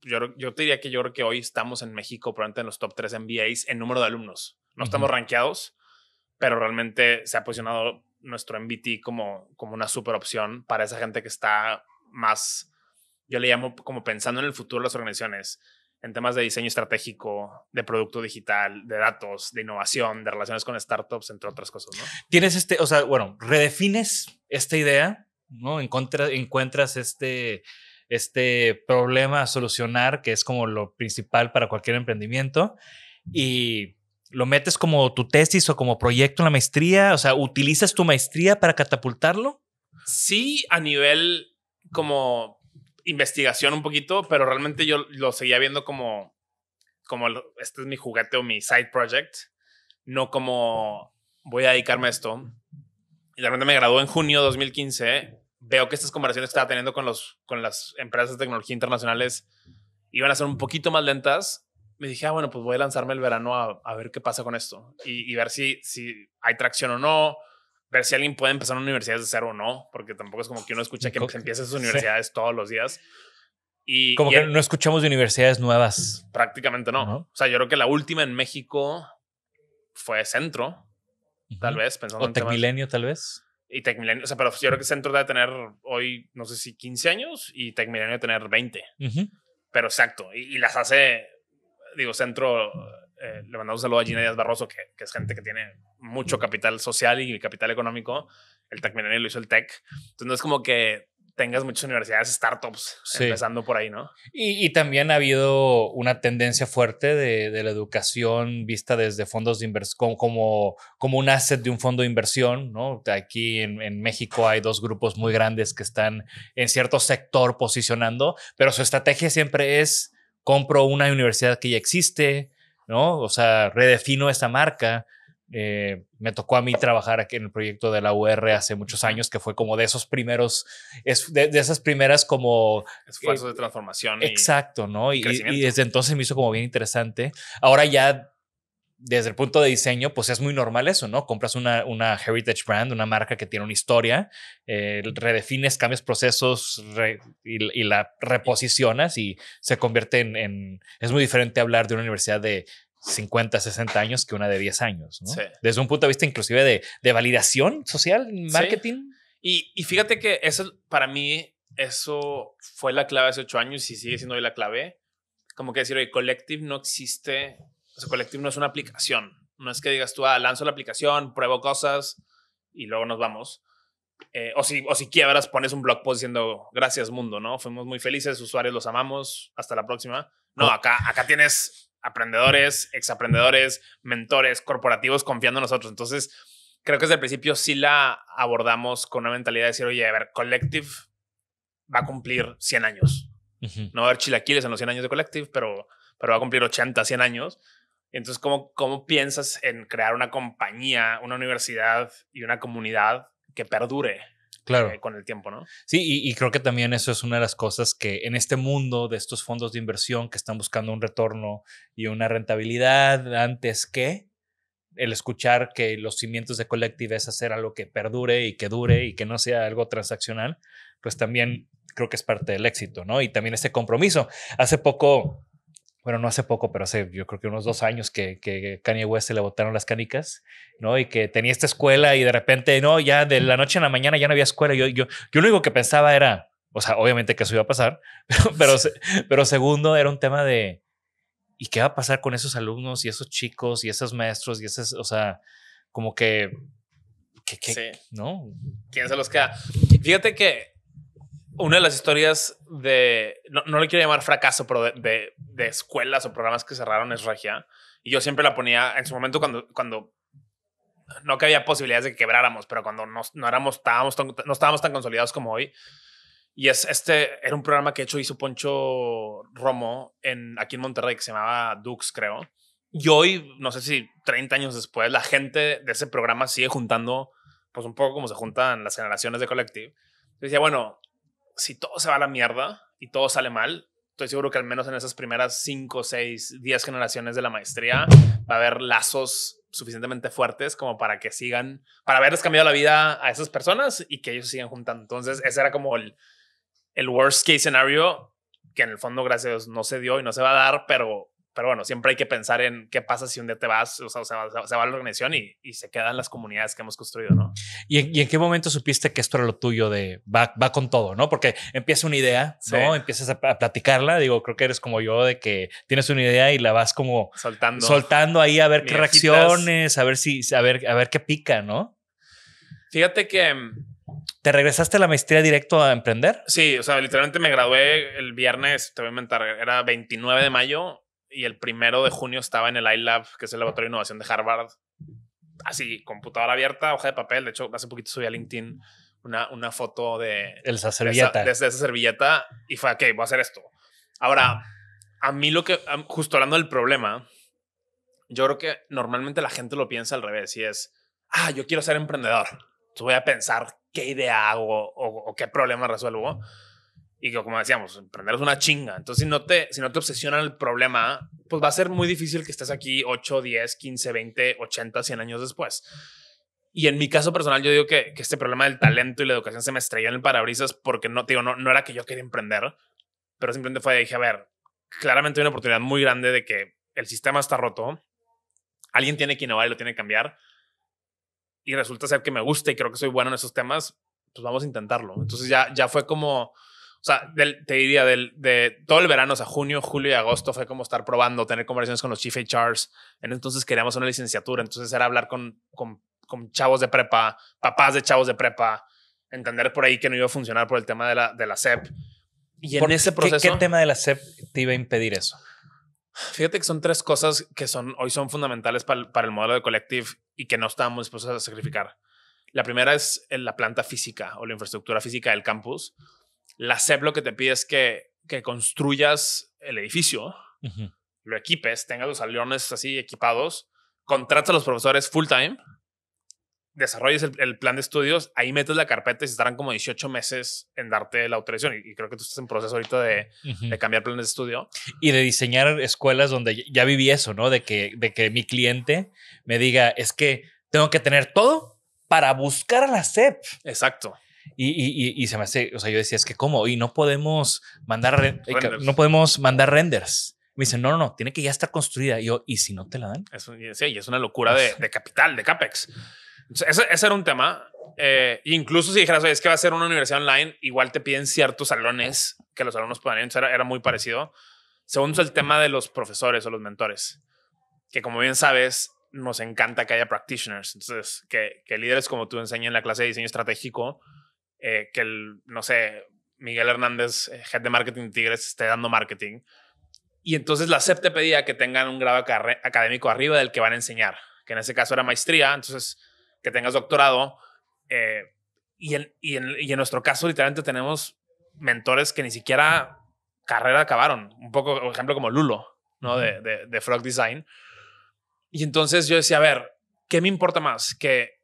Yo te diría que yo creo que hoy estamos en México probablemente en los top 3 MBAs en número de alumnos. No estamos rankeados, pero realmente se ha posicionado nuestro MBT como una super opción para esa gente que está más, yo le llamo como pensando en el futuro de las organizaciones, en temas de diseño estratégico, de producto digital, de datos, de innovación, de relaciones con startups, entre otras cosas, ¿no? Tienes o sea, bueno, redefines esta idea, ¿no? Encuentras este problema a solucionar, que es como lo principal para cualquier emprendimiento, y lo metes como tu tesis o como proyecto en la maestría. O sea, ¿utilizas tu maestría para catapultarlo? Sí, a nivel como investigación un poquito, pero realmente yo lo seguía viendo como este es mi juguete o mi side project, no como voy a dedicarme a esto. Y de repente me gradué en junio de 2015. Veo que estas conversaciones que estaba teniendo con las empresas de tecnología internacionales iban a ser un poquito más lentas. Me dije, bueno, pues voy a lanzarme el verano a ver qué pasa con esto y ver si hay tracción o no, ver si alguien puede empezar una universidad de cero o no, porque tampoco es como que uno escucha que se empieza sus universidades todos los días. Como que no escuchamos de universidades nuevas. Prácticamente no. O sea, yo creo que la última en México fue Centro, tal vez. Pensando o Tecmilenio, tal vez. Y Tecmilenio, o sea, pero yo creo que Centro debe tener hoy, no sé si 15 años y Tecmilenio debe tener 20. Pero exacto, y las hace... Digo, Centro, le mandamos un saludo a Gina Díaz Barroso, que es gente que tiene mucho capital social y capital económico. El Tecmilenio lo hizo el Tec. Entonces no es como que tengas muchas universidades, startups, empezando por ahí, ¿no? Y también ha habido una tendencia fuerte de la educación vista desde fondos de inversión, como un asset de un fondo de inversión, ¿no? Aquí en México hay dos grupos muy grandes que están en cierto sector posicionando, pero su estrategia siempre es: compro una universidad que ya existe, ¿no? O sea, redefino esta marca. Me tocó a mí trabajar aquí en el proyecto de la UR hace muchos años, que fue como de esos primeros, de esas primeras como... esfuerzos de transformación. Exacto, ¿no? Y desde entonces me hizo como bien interesante. Ahora ya, desde el punto de diseño, pues es muy normal eso, ¿no? Compras una heritage brand, una marca que tiene una historia, redefines, cambias procesos y la reposicionas y se convierte en... Es muy diferente hablar de una universidad de 50, 60 años que una de 10 años, ¿no? Sí. Desde un punto de vista inclusive de validación social, marketing. Sí. Y fíjate que eso, para mí, eso fue la clave hace 8 años y sigue siendo hoy la clave. Como que decir, oye, Collective no existe... O sea, Collective no es una aplicación. No es que digas tú, lanzo la aplicación, pruebo cosas y luego nos vamos. O si quiebras, pones un blog post diciendo gracias mundo, ¿no? Fuimos muy felices, usuarios los amamos, hasta la próxima. No, acá tienes aprendedores, exaprendedores, mentores, corporativos confiando en nosotros. Entonces, creo que desde el principio sí la abordamos con una mentalidad de decir, oye, a ver, Collective va a cumplir 100 años. No va a haber chilaquiles en los 100 años de Collective, pero va a cumplir 80, 100 años. Entonces, ¿cómo piensas en crear una compañía, una universidad y una comunidad que perdure Claro. con el tiempo, ¿no? Sí, y creo que también eso es una de las cosas que en este mundo de estos fondos de inversión que están buscando un retorno y una rentabilidad antes que el escuchar que los cimientos de Collective es hacer algo que perdure y que dure y que no sea algo transaccional, pues también creo que es parte del éxito, ¿no? Y también este compromiso. Hace poco, bueno, no hace poco, pero hace yo creo que unos 2 años que Kanye West se le botaron las canicas, ¿no? Y que tenía esta escuela y de repente, no, ya de la noche a la mañana ya no había escuela. Yo lo único que pensaba era, o sea, obviamente que eso iba a pasar, pero segundo era un tema de, ¿y qué va a pasar con esos alumnos y esos chicos y esos maestros y esos, o sea, como que Sí. ¿no? ¿Quién se los queda? Fíjate que una de las historias no le quiero llamar fracaso, pero de escuelas o programas que cerraron es Regia. Y yo siempre la ponía en su momento cuando no que había posibilidades de que quebráramos, pero cuando no estábamos tan consolidados como hoy. Y era un programa que hizo Poncho Romo aquí en Monterrey, que se llamaba Dux, creo. Y hoy, no sé si 30 años después, la gente de ese programa sigue juntando, pues un poco como se juntan las generaciones de Collective. Decía, bueno, si todo se va a la mierda y todo sale mal, estoy seguro que al menos en esas primeras 5, 6, 10 generaciones de la maestría va a haber lazos suficientemente fuertes como para que sigan, para haberles cambiado la vida a esas personas y que ellos sigan juntando. Entonces, ese era como el worst case scenario, que en el fondo, gracias a Dios, no se dio y no se va a dar, pero bueno, siempre hay que pensar en qué pasa si un día te vas, o sea, se va a la organización y se quedan las comunidades que hemos construido, ¿no? ¿Y en qué momento supiste que esto era lo tuyo de va con todo, ¿no? Porque empieza una idea, ¿no? Sí. Empiezas a platicarla. Digo, creo que eres como yo de que tienes una idea y la vas como soltando ahí a ver qué reacciones, a ver qué pica, ¿no? Fíjate que ¿te regresaste a la maestría directo a emprender? Sí, o sea, literalmente me gradué el viernes, te voy a inventar, era 29 de mayo y el 1 de junio estaba en el iLab, que es el laboratorio de innovación de Harvard. Así, computadora abierta, hoja de papel. De hecho, hace poquito subí a LinkedIn una foto de esa servilleta. De esa servilleta y fue, ok, voy a hacer esto. Ahora, a mí justo hablando del problema, yo creo que normalmente la gente lo piensa al revés y es, yo quiero ser emprendedor. Entonces voy a pensar qué idea hago o qué problema resuelvo. Y como decíamos, emprender es una chinga. Entonces, si no te obsesiona el problema, pues va a ser muy difícil que estés aquí 8, 10, 15, 20, 80, 100 años después. Y en mi caso personal, yo digo que este problema del talento y la educación se me estrelló en el parabrisas porque no era que yo quería emprender, pero simplemente dije, a ver, claramente hay una oportunidad muy grande de que el sistema está roto, alguien tiene que innovar y lo tiene que cambiar, y resulta ser que me gusta y creo que soy bueno en esos temas, pues vamos a intentarlo. Entonces ya fue como... O sea, te diría, de todo el verano, o sea, junio, julio y agosto fue como estar probando, tener conversaciones con los chief HRs. Entonces queríamos una licenciatura. Entonces era hablar con chavos de prepa, papás de chavos de prepa, entender por ahí que no iba a funcionar por el tema de la SEP. Y en ese proceso... ¿Qué tema de la SEP te iba a impedir eso? Fíjate que son 3 cosas que hoy son fundamentales para el modelo de Collective y que no estábamos dispuestos a sacrificar. La primera es la planta física o la infraestructura física del campus. La SEP lo que te pide es que construyas el edificio, lo equipes, tengas los salones así equipados, contratas a los profesores full time, desarrolles el plan de estudios, ahí metes la carpeta y se estarán como 18 meses en darte la autorización. Y creo que tú estás en proceso ahorita de cambiar planes de estudio. Y de diseñar escuelas donde ya viví eso, ¿no? De que mi cliente me diga, es que tengo que tener todo para buscar a la SEP. Exacto. Y se me hace, o sea, yo decía, es que ¿cómo? Y no podemos mandar renders. Me dicen, no, tiene que ya estar construida. Y yo, ¿y si no te la dan? Sí, es una locura de capital, de CAPEX. Entonces, ese era un tema. Incluso si dijeras, oye, es que va a ser una universidad online, igual te piden ciertos salones que los alumnos puedan ir. Entonces era muy parecido. Segundo, el tema de los profesores o los mentores, que como bien sabes, nos encanta que haya practitioners. Entonces, que líderes como tú enseñen en la clase de diseño estratégico, que no sé, Miguel Hernández, head de marketing de Tigres, esté dando marketing. Y entonces la SEP te pedía que tengan un grado académico arriba del que van a enseñar, que en ese caso era maestría, entonces que tengas doctorado. Y en nuestro caso, literalmente tenemos mentores que ni siquiera carrera acabaron. Un poco, por ejemplo, como Lulo, ¿no? De Frog Design. Y entonces yo decía, a ver, ¿qué me importa más? Que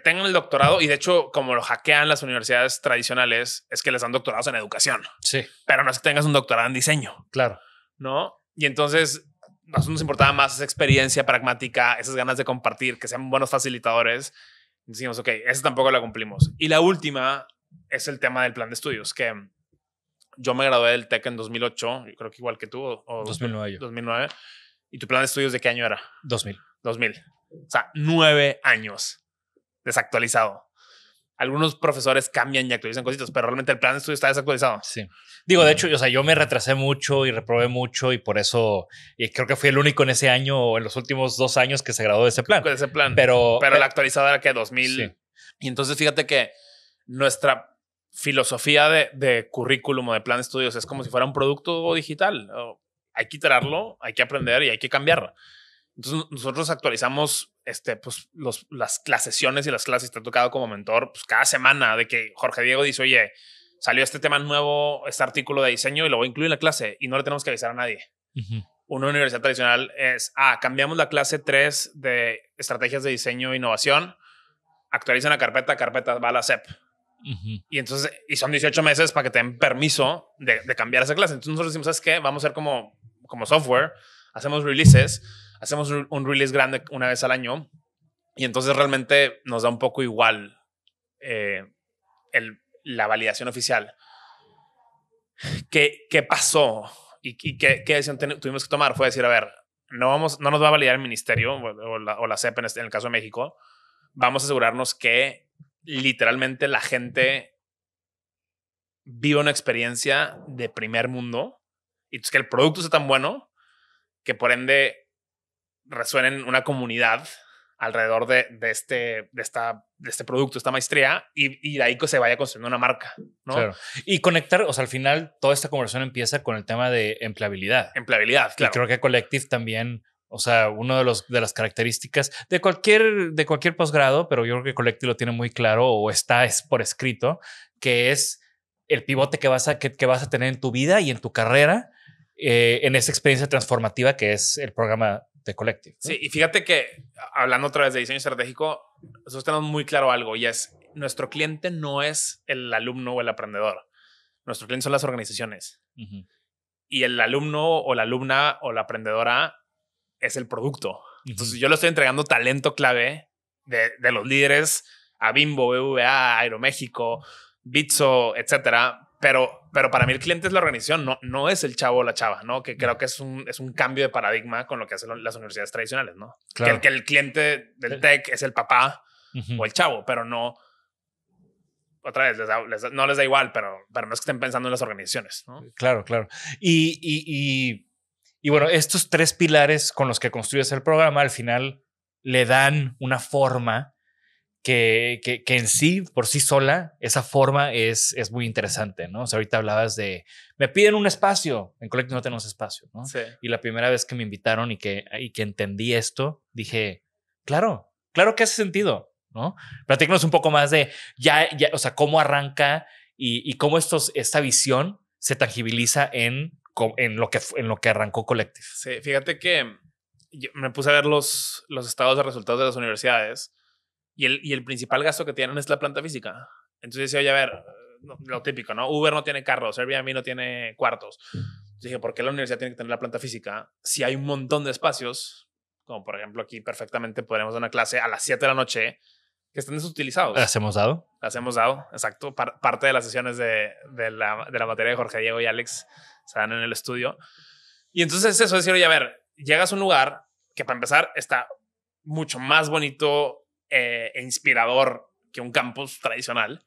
tengan el doctorado, y de hecho, como lo hackean las universidades tradicionales, es que les dan doctorados en educación. Sí. Pero no es que tengas un doctorado en diseño. Claro. ¿No? Y entonces a nosotros nos importaba más esa experiencia pragmática, esas ganas de compartir, que sean buenos facilitadores. Decimos, ok, esa tampoco la cumplimos. Y la última es el tema del plan de estudios, que yo me gradué del TEC en 2008, yo creo que igual que tú, o 2009 yo. 2009. ¿Y tu plan de estudios de qué año era? 2000. 2000. O sea, 9 años desactualizado. Algunos profesores cambian y actualizan cositas, pero realmente el plan de estudio está desactualizado. Sí. Digo, de hecho, o sea, yo me retrasé mucho y reprobé mucho y por eso creo que fui el único en ese año o en los últimos 2 años que se graduó de ese plan. Con ese plan. Pero el actualizado era que 2000. Sí. Y entonces fíjate que nuestra filosofía de currículum o de plan de estudios es como si fuera un producto digital. Hay que iterarlo, hay que aprender y hay que cambiarlo. Entonces nosotros actualizamos pues, las sesiones y las clases. Te ha tocado como mentor pues, cada semana de que Jorge Diego dice, oye, salió este tema nuevo, este artículo de diseño y lo voy a incluir en la clase y no le tenemos que avisar a nadie. Una universidad tradicional es, cambiamos la clase 3 de estrategias de diseño e innovación, actualizan la carpeta va a la SEP. Y entonces, y son 18 meses para que te den permiso de cambiar esa clase. Entonces nosotros decimos, ¿sabes qué? Vamos a hacer como software, hacemos releases, hacemos un release grande una vez al año y entonces realmente nos da un poco igual la validación oficial. ¿Qué pasó? ¿Y qué decisión tuvimos que tomar? Fue decir, a ver, no nos va a validar el ministerio o la SEP en el caso de México. Vamos a asegurarnos que literalmente la gente viva una experiencia de primer mundo y que el producto sea tan bueno que por ende resuene en una comunidad alrededor de este producto, esta maestría, y de ahí que se vaya construyendo una marca, ¿no? Claro. Y conectar, o sea, al final toda esta conversación empieza con el tema de empleabilidad. Empleabilidad, claro. Y creo que Collective también, o sea, una de las características de cualquier posgrado, pero yo creo que Collective lo tiene muy claro o es por escrito, que es el pivote que vas a tener en tu vida y en tu carrera, en esa experiencia transformativa que es el programa de Collective, ¿no? Sí, y fíjate que hablando otra vez de diseño estratégico, nosotros tenemos muy claro algo y es nuestro cliente no es el alumno o el aprendedor. Nuestro cliente son las organizaciones. Y el alumno o la alumna o la aprendedora es el producto. Entonces yo le estoy entregando talento clave de los líderes a Bimbo, BBVA, Aeroméxico, Bitso, etcétera. Pero para mí el cliente es la organización, no es el chavo o la chava, ¿no? Que creo que es un cambio de paradigma con lo que hacen las universidades tradicionales, ¿no? Claro. Que el cliente del tech es el papá o el chavo, pero no... Otra vez, no les da igual, pero no es que estén pensando en las organizaciones, ¿no? Claro. Y bueno, estos 3 pilares con los que construyes el programa al final le dan una forma que en sí, por sí sola, esa forma es muy interesante, ¿no? O sea, ahorita hablabas de, me piden un espacio, en Collective no tenemos espacio, ¿no? Sí. Y la primera vez que me invitaron y que entendí esto, dije, claro que hace sentido, ¿no? Platícanos un poco más de ya o sea, cómo arranca y cómo esta visión se tangibiliza en lo que arrancó Collective. Sí, fíjate que yo me puse a ver los estados de resultados de las universidades y el principal gasto que tienen es la planta física. Entonces decía, oye, a ver, lo típico, ¿no? Uber no tiene carros, Airbnb no tiene cuartos. Entonces dije, ¿por qué la universidad tiene que tener la planta física? Si hay un montón de espacios, como por ejemplo aquí perfectamente podremos dar una clase a las 7 de la noche que estén desutilizados. ¿Las hemos dado? Las hemos dado, exacto. Parte de las sesiones de la materia de Jorge Diego y Alex se dan en el estudio. Y entonces eso es decir, oye, a ver, llegas a un lugar que para empezar está mucho más bonito e inspirador que un campus tradicional.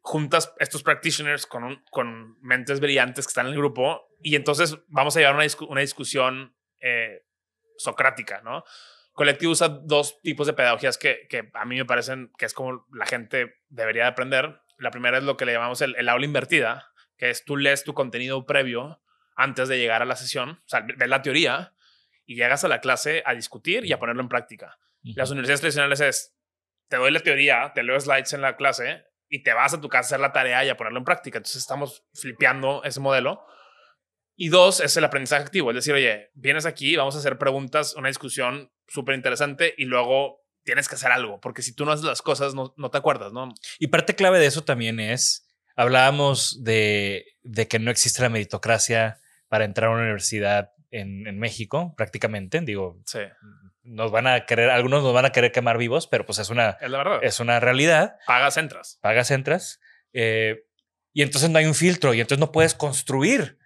Juntas estos practitioners con mentes brillantes que están en el grupo y entonces vamos a llevar una discusión socrática, ¿no? Collective usa 2 tipos de pedagogías que a mí me parecen que es como la gente debería de aprender. La primera es lo que le llamamos el aula invertida, que es tú lees tu contenido previo antes de llegar a la sesión, o sea, ves la teoría y llegas a la clase a discutir y a ponerlo en práctica. Las universidades tradicionales es, te doy la teoría, te leo slides en la clase y te vas a tu casa a hacer la tarea y a ponerlo en práctica. Entonces estamos flipeando ese modelo. Y dos, es el aprendizaje activo. Es decir, oye, vienes aquí, vamos a hacer preguntas, una discusión súper interesante y luego tienes que hacer algo. Porque si tú no haces las cosas, no te acuerdas, ¿no? Y parte clave de eso también es, hablábamos de que no existe la meritocracia para entrar a una universidad en México, prácticamente. Digo, Sí. algunos nos van a querer quemar vivos, pero pues es la verdad. Es una realidad. Pagas, entras. Y entonces no hay un filtro y entonces no puedes construir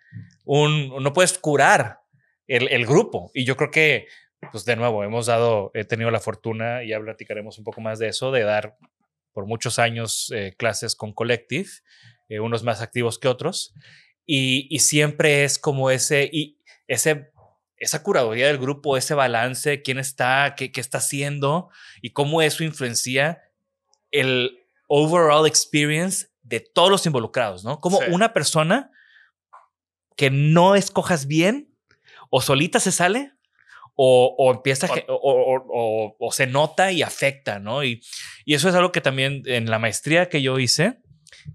no puedes curar el grupo. Y yo creo que, pues de nuevo, he tenido la fortuna, y ya platicaremos un poco más de eso, de dar por muchos años clases con Collective, unos más activos que otros. Y siempre es como esa curaduría del grupo, ese balance, quién está, qué está haciendo y cómo eso influencia el overall experience de todos los involucrados, ¿no? Como una persona que no escojas bien, o solita se sale, o empieza o se nota y afecta, ¿no? Y eso es algo que también en la maestría que yo hice,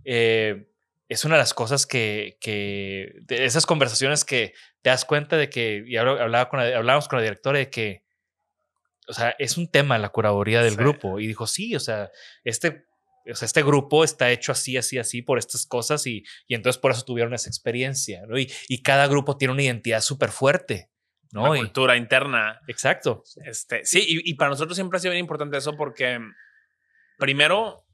es una de las cosas de esas conversaciones que te das cuenta de que, y hablábamos con la directora de que, o sea, es un tema la curaduría del grupo. Y dijo, sí, o sea, este grupo está hecho así por estas cosas y entonces por eso tuvieron esa experiencia, ¿no? Y cada grupo tiene una identidad súper fuerte, ¿no? Una cultura interna. Exacto. Sí, y para nosotros siempre ha sido bien importante eso porque primero,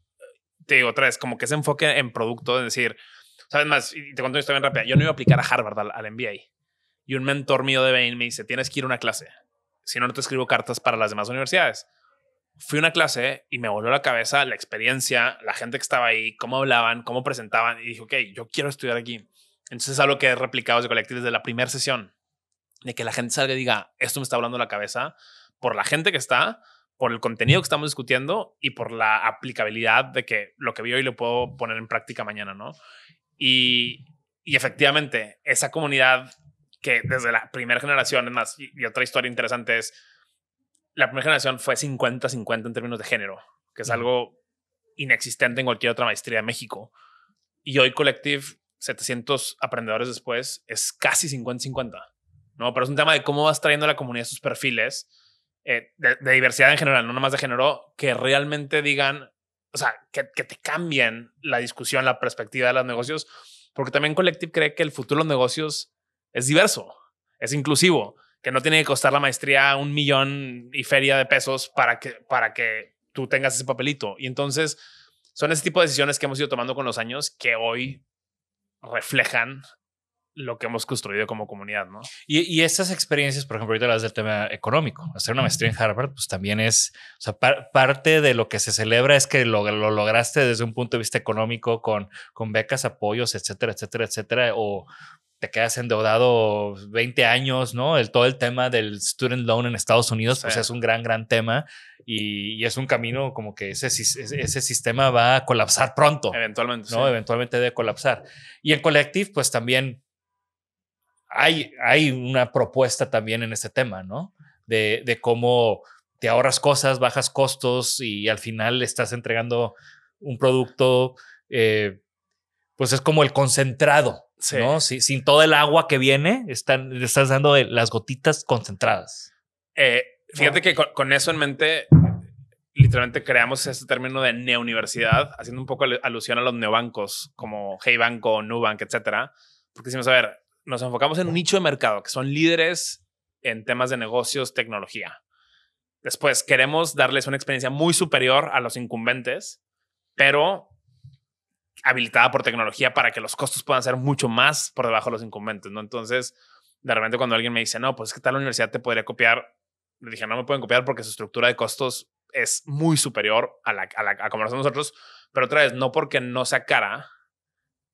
te digo otra vez, como que ese enfoque en producto, es decir, sabes más, y te cuento una historia bien rápida, yo no iba a aplicar a Harvard al MBA y un mentor mío de Bain me dice, tienes que ir a una clase, si no te escribo cartas para las demás universidades. Fui a una clase y me voló la cabeza la experiencia, la gente que estaba ahí, cómo hablaban, cómo presentaban. Y dije, ok, yo quiero estudiar aquí. Entonces es algo que he replicado desde Collective desde la primera sesión. De que la gente salga y diga, esto me está hablando la cabeza por la gente que está, por el contenido que estamos discutiendo y por la aplicabilidad de que lo que vi hoy lo puedo poner en práctica mañana, ¿no? Y efectivamente, esa comunidad que desde la primera generación, es más, y otra historia interesante es, la primera generación fue 50-50 en términos de género, que es algo inexistente en cualquier otra maestría de México. Y hoy Collective, 700 aprendedores después, es casi 50-50. ¿No? Pero es un tema de cómo vas trayendo a la comunidad sus perfiles de diversidad en general, no nomás de género, que realmente digan, o sea, que te cambien la discusión, la perspectiva de los negocios, porque también Collective cree que el futuro de los negocios es diverso, es inclusivo, que no tiene que costar la maestría 1 millón y feria de pesos para que tú tengas ese papelito. Y entonces son ese tipo de decisiones que hemos ido tomando con los años que hoy reflejan lo que hemos construido como comunidad, ¿no? Y estas experiencias, por ejemplo, ahorita hablas del tema económico. Hacer una maestría en Harvard, pues también es, o sea, parte de lo que se celebra es que lo lograste desde un punto de vista económico con becas, apoyos, etcétera, etcétera, etcétera, o te quedas endeudado 20 años, ¿no? Todo el tema del student loan en Estados Unidos, pues es un gran tema y es un camino como que ese sistema va a colapsar pronto. Eventualmente, ¿no? Sí. Eventualmente debe colapsar. Y en Collective, pues también hay una propuesta también en este tema, ¿no? De cómo te ahorras cosas, bajas costos y al final estás entregando un producto, pues es como el concentrado. Sí. ¿No? Sin todo el agua que viene, estás dando las gotitas concentradas. Fíjate que con eso en mente, literalmente creamos este término de neouniversidad, haciendo un poco alusión a los neobancos como Hey Banco, Nubank, etcétera. Porque decimos, a ver, nos enfocamos en un nicho de mercado que son líderes en temas de negocios, tecnología. Después queremos darles una experiencia muy superior a los incumbentes, pero habilitada por tecnología para que los costos puedan ser mucho más por debajo de los incumbentes, ¿no? Entonces, de repente cuando alguien me dice, no, pues es que tal universidad te podría copiar, le dije, no me pueden copiar porque su estructura de costos es muy superior a como lo hacemos nosotros, pero otra vez, no porque no sea cara,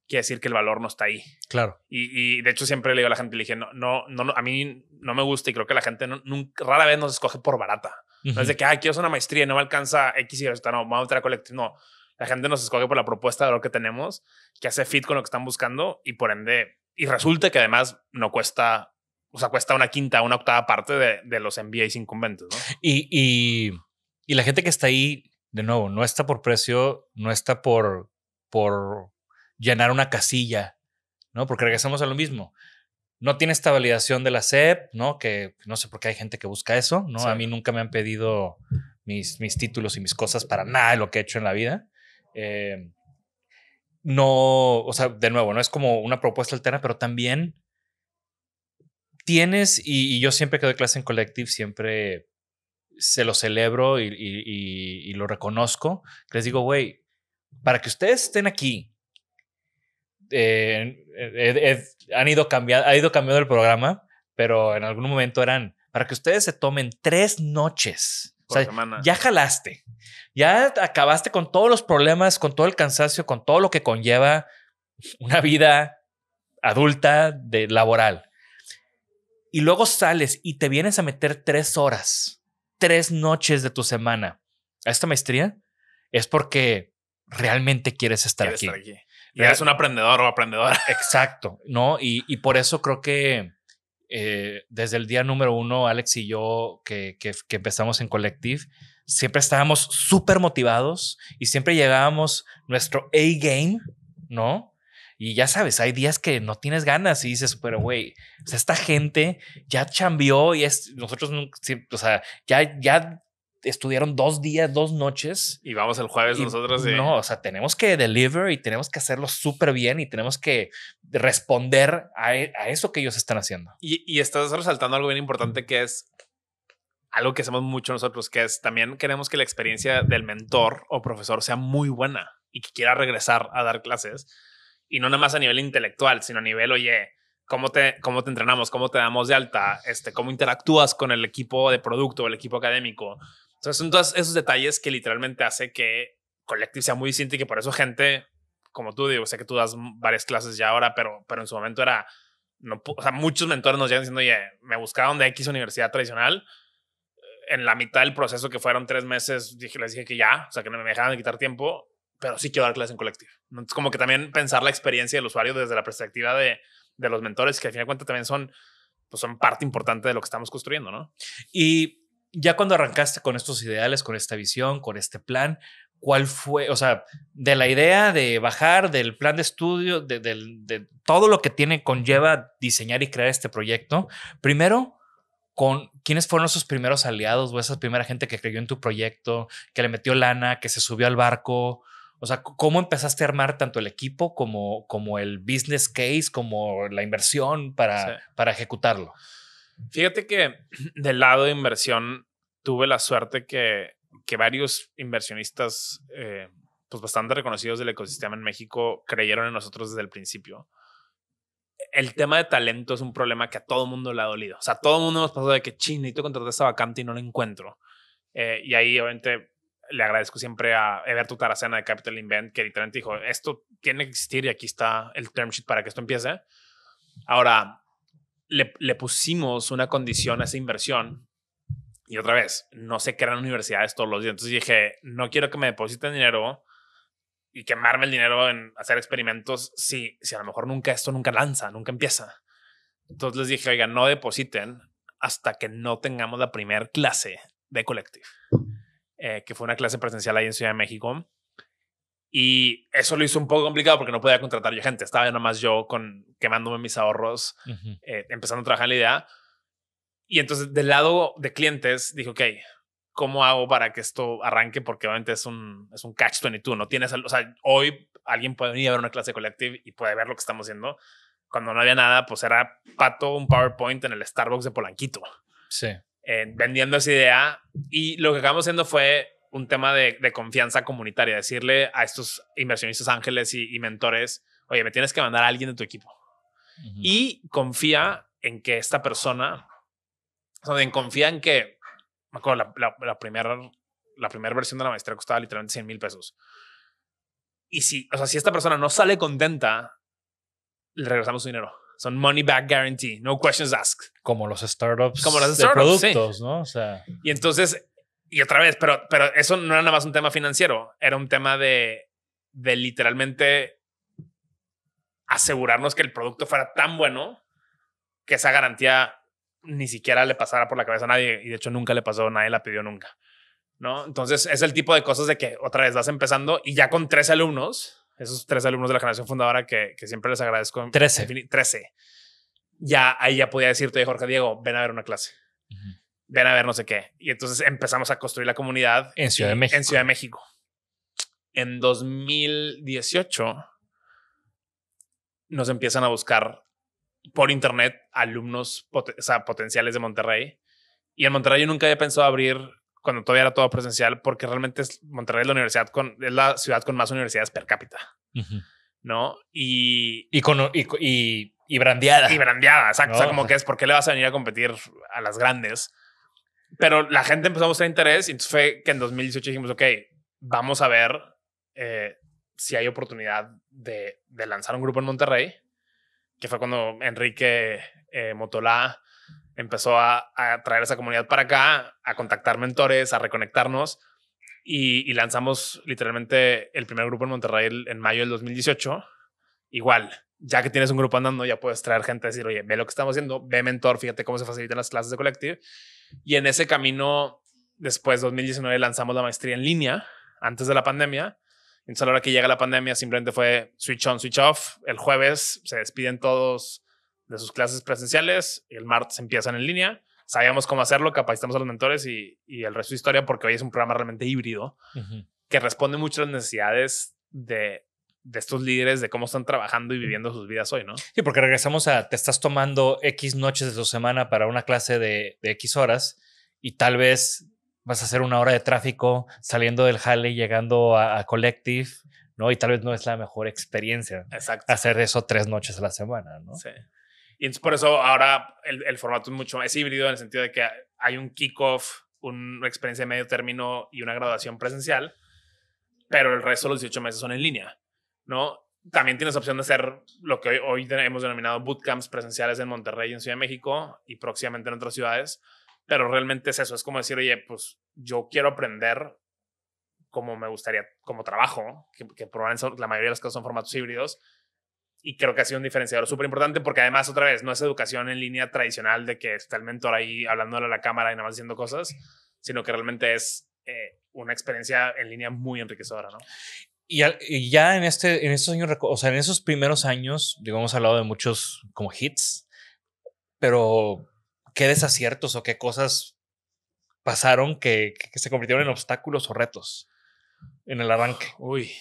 quiere decir que el valor no está ahí. Claro. Y de hecho siempre le digo a la gente, le dije, no, a mí no me gusta y creo que la gente rara vez nos escoge por barata. No es de que, quiero hacer una maestría y no me alcanza X y Z, no, vamos a meter a Collective, no. La gente nos escoge por la propuesta de lo que tenemos, que hace fit con lo que están buscando y por ende, y resulta que además no cuesta, o sea, cuesta 1/5, 1/8 parte de los MBAs incumbentes, ¿no? Y la gente que está ahí, de nuevo, no está por precio, no está por llenar una casilla, ¿no? Porque regresamos a lo mismo. no tiene esta validación de la SEP, ¿no? Que no sé por qué hay gente que busca eso, ¿no? Sí. A mí nunca me han pedido mis títulos y mis cosas para nada de lo que he hecho en la vida. No, o sea, de nuevo, no es como una propuesta alterna, pero también tienes, y yo siempre que doy clase en Collective, siempre se lo celebro y lo reconozco. Les digo, güey, para que ustedes estén aquí, ha ido cambiando el programa, pero en algún momento eran para que ustedes se tomen 3 noches. O sea, ya jalaste, ya acabaste con todos los problemas, con todo el cansancio, con todo lo que conlleva una vida adulta laboral. Y luego sales y te vienes a meter 3 horas, 3 noches de tu semana a esta maestría, es porque realmente quieres estar aquí. Y eres un aprendedor o aprendedora. Exacto, ¿no? Y por eso creo que desde el día número 1, Alex y yo, que empezamos en Collective, siempre estábamos súper motivados y siempre llegábamos nuestro A-game, ¿no? Y ya sabes, hay días que no tienes ganas y dices, pero güey, o sea, esta gente ya chambeó y nosotros, o sea, ya estudiaron 2 días, 2 noches. Y vamos el jueves nosotros. No, o sea, tenemos que deliver y tenemos que hacerlo súper bien y tenemos que responder a eso que ellos están haciendo. Y estás resaltando algo bien importante que es algo que hacemos mucho nosotros, que es también queremos que la experiencia del mentor o profesor sea muy buena y que quiera regresar a dar clases. Y no nada más a nivel intelectual, sino a nivel, oye, ¿cómo te entrenamos? ¿Cómo te damos de alta? ¿Cómo interactúas con el equipo de producto o el equipo académico? Entonces son todos esos detalles que literalmente hace que Collective sea muy distinto y que por eso gente, como tú, digo, sé que tú das varias clases ya ahora, pero en su momento era, no, o sea, muchos mentores nos llegan diciendo, oye, me buscaron de X universidad tradicional. En la mitad del proceso, que fueron 3 meses, les dije que ya, o sea, que no me dejaban de quitar tiempo, pero sí quiero dar clases en Collective. Entonces, como que también pensar la experiencia del usuario desde la perspectiva de los mentores, que al final de cuentas también son parte importante de lo que estamos construyendo, ¿no? Y ya cuando arrancaste con estos ideales, con esta visión, con este plan, ¿cuál fue? O sea, de la idea de bajar, del plan de estudio, de todo lo que conlleva diseñar y crear este proyecto, primero, ¿quiénes fueron esos primeros aliados o esa primera gente que creyó en tu proyecto, que le metió lana, que se subió al barco? O sea, ¿cómo empezaste a armar tanto el equipo como el business case, como la inversión para ejecutarlo? Fíjate que del lado de inversión tuve la suerte que varios inversionistas pues bastante reconocidos del ecosistema en México creyeron en nosotros desde el principio. El tema de talento es un problema que a todo mundo le ha dolido. O sea, todo el mundo nos pasó de que necesito contratar esta vacante y no la encuentro. Y ahí obviamente le agradezco siempre a Everto Taracena de Capital Invent, que literalmente dijo, esto tiene que existir y aquí está el term sheet para que esto empiece. Ahora, le pusimos una condición a esa inversión y otra vez, no se crean universidades todos los días. Entonces dije, no quiero que me depositen dinero y quemarme el dinero en hacer experimentos si a lo mejor esto nunca lanza, nunca empieza. Entonces les dije, oigan, no depositen hasta que no tengamos la primera clase de Collective, que fue una clase presencial ahí en Ciudad de México. Y eso lo hizo un poco complicado porque no podía contratar yo gente. Estaba nada más yo quemándome mis ahorros, empezando a trabajar en la idea. Y entonces del lado de clientes dije, ok, ¿cómo hago para que esto arranque? Porque obviamente es un catch-22. No tienes, o sea, hoy alguien puede venir a ver una clase de Collective y puede ver lo que estamos haciendo. Cuando no había nada, pues era Pato, un PowerPoint en el Starbucks de Polanquito. Sí. Vendiendo esa idea. Y lo que acabamos haciendo fue un tema de confianza comunitaria. Decirle a estos inversionistas ángeles y mentores, oye, me tienes que mandar a alguien de tu equipo. Y confía en que esta persona, confía en que, me acuerdo, la primera versión de la maestría costaba literalmente 100,000 pesos. Y si esta persona no sale contenta, le regresamos su dinero. Son money back guarantee, no questions asked. Como los startups, de productos, sí. ¿no? O sea. Y entonces, y otra vez, pero eso no era nada más un tema financiero, era un tema de literalmente asegurarnos que el producto fuera tan bueno que esa garantía ni siquiera le pasara por la cabeza a nadie. Y de hecho nunca le pasó, nadie la pidió nunca, ¿no? Entonces es el tipo de cosas de que otra vez vas empezando y ya con 3 alumnos, esos 3 alumnos de la generación fundadora que siempre les agradezco. 13. ya ahí ya podía decirte, oye, Jorge Diego, ven a ver una clase. Ven a ver no sé qué. Y entonces empezamos a construir la comunidad en Ciudad de México. En Ciudad de México. En 2018 nos empiezan a buscar por internet alumnos potenciales de Monterrey. Y en Monterrey yo nunca había pensado abrir cuando todavía era todo presencial, porque realmente Monterrey es la ciudad con más universidades per cápita. ¿No? Y brandeada. Y brandeada, exacto. ¿No? O sea, como que es, ¿por qué le vas a venir a competir a las grandes? Pero la gente empezó a mostrar interés y entonces fue que en 2018 dijimos, ok, vamos a ver si hay oportunidad de lanzar un grupo en Monterrey, que fue cuando Enrique Motolá empezó a traer esa comunidad para acá, a contactar mentores, a reconectarnos y lanzamos literalmente el primer grupo en Monterrey en mayo del 2018. Igual, ya que tienes un grupo andando, ya puedes traer gente a decir, oye, ve lo que estamos haciendo, ve mentor, fíjate cómo se facilitan las clases de Collective. Y en ese camino, después, 2019, lanzamos la maestría en línea, antes de la pandemia. Entonces, a la hora que llega la pandemia, simplemente fue switch on, switch off. El jueves se despiden todos de sus clases presenciales y el martes empiezan en línea. Sabíamos cómo hacerlo, capacitamos a los mentores y el resto de historia, porque hoy es un programa realmente híbrido que responde mucho a las necesidades de estos líderes, de cómo están trabajando y viviendo sus vidas hoy, ¿no? Sí, porque regresamos a, te estás tomando X noches de tu semana para una clase de X horas y tal vez vas a hacer una hora de tráfico saliendo del jale, llegando a Collective, ¿no? Y tal vez no es la mejor experiencia. Exacto. Hacer eso 3 noches a la semana, ¿no? Sí. Y entonces por eso ahora el formato es híbrido en el sentido de que hay un kickoff, una experiencia de medio término y una graduación presencial, pero el resto de los 18 meses son en línea, ¿no? También tienes opción de hacer lo que hoy hemos denominado bootcamps presenciales en Monterrey y en Ciudad de México y próximamente en otras ciudades, pero realmente es eso, es como decir, oye, pues yo quiero aprender como me gustaría, como trabajo, que probablemente la mayoría de las cosas son formatos híbridos, y creo que ha sido un diferenciador súper importante porque además, otra vez, no es educación en línea tradicional de que está el mentor ahí hablándole a la cámara y nada más diciendo cosas, sino que realmente es una experiencia en línea muy enriquecedora, ¿no? Y ya en estos años, o sea, en esos primeros años, digo, hemos hablado de muchos como hits, pero ¿qué desaciertos o qué cosas pasaron que se convirtieron en obstáculos o retos en el arranque? Uy.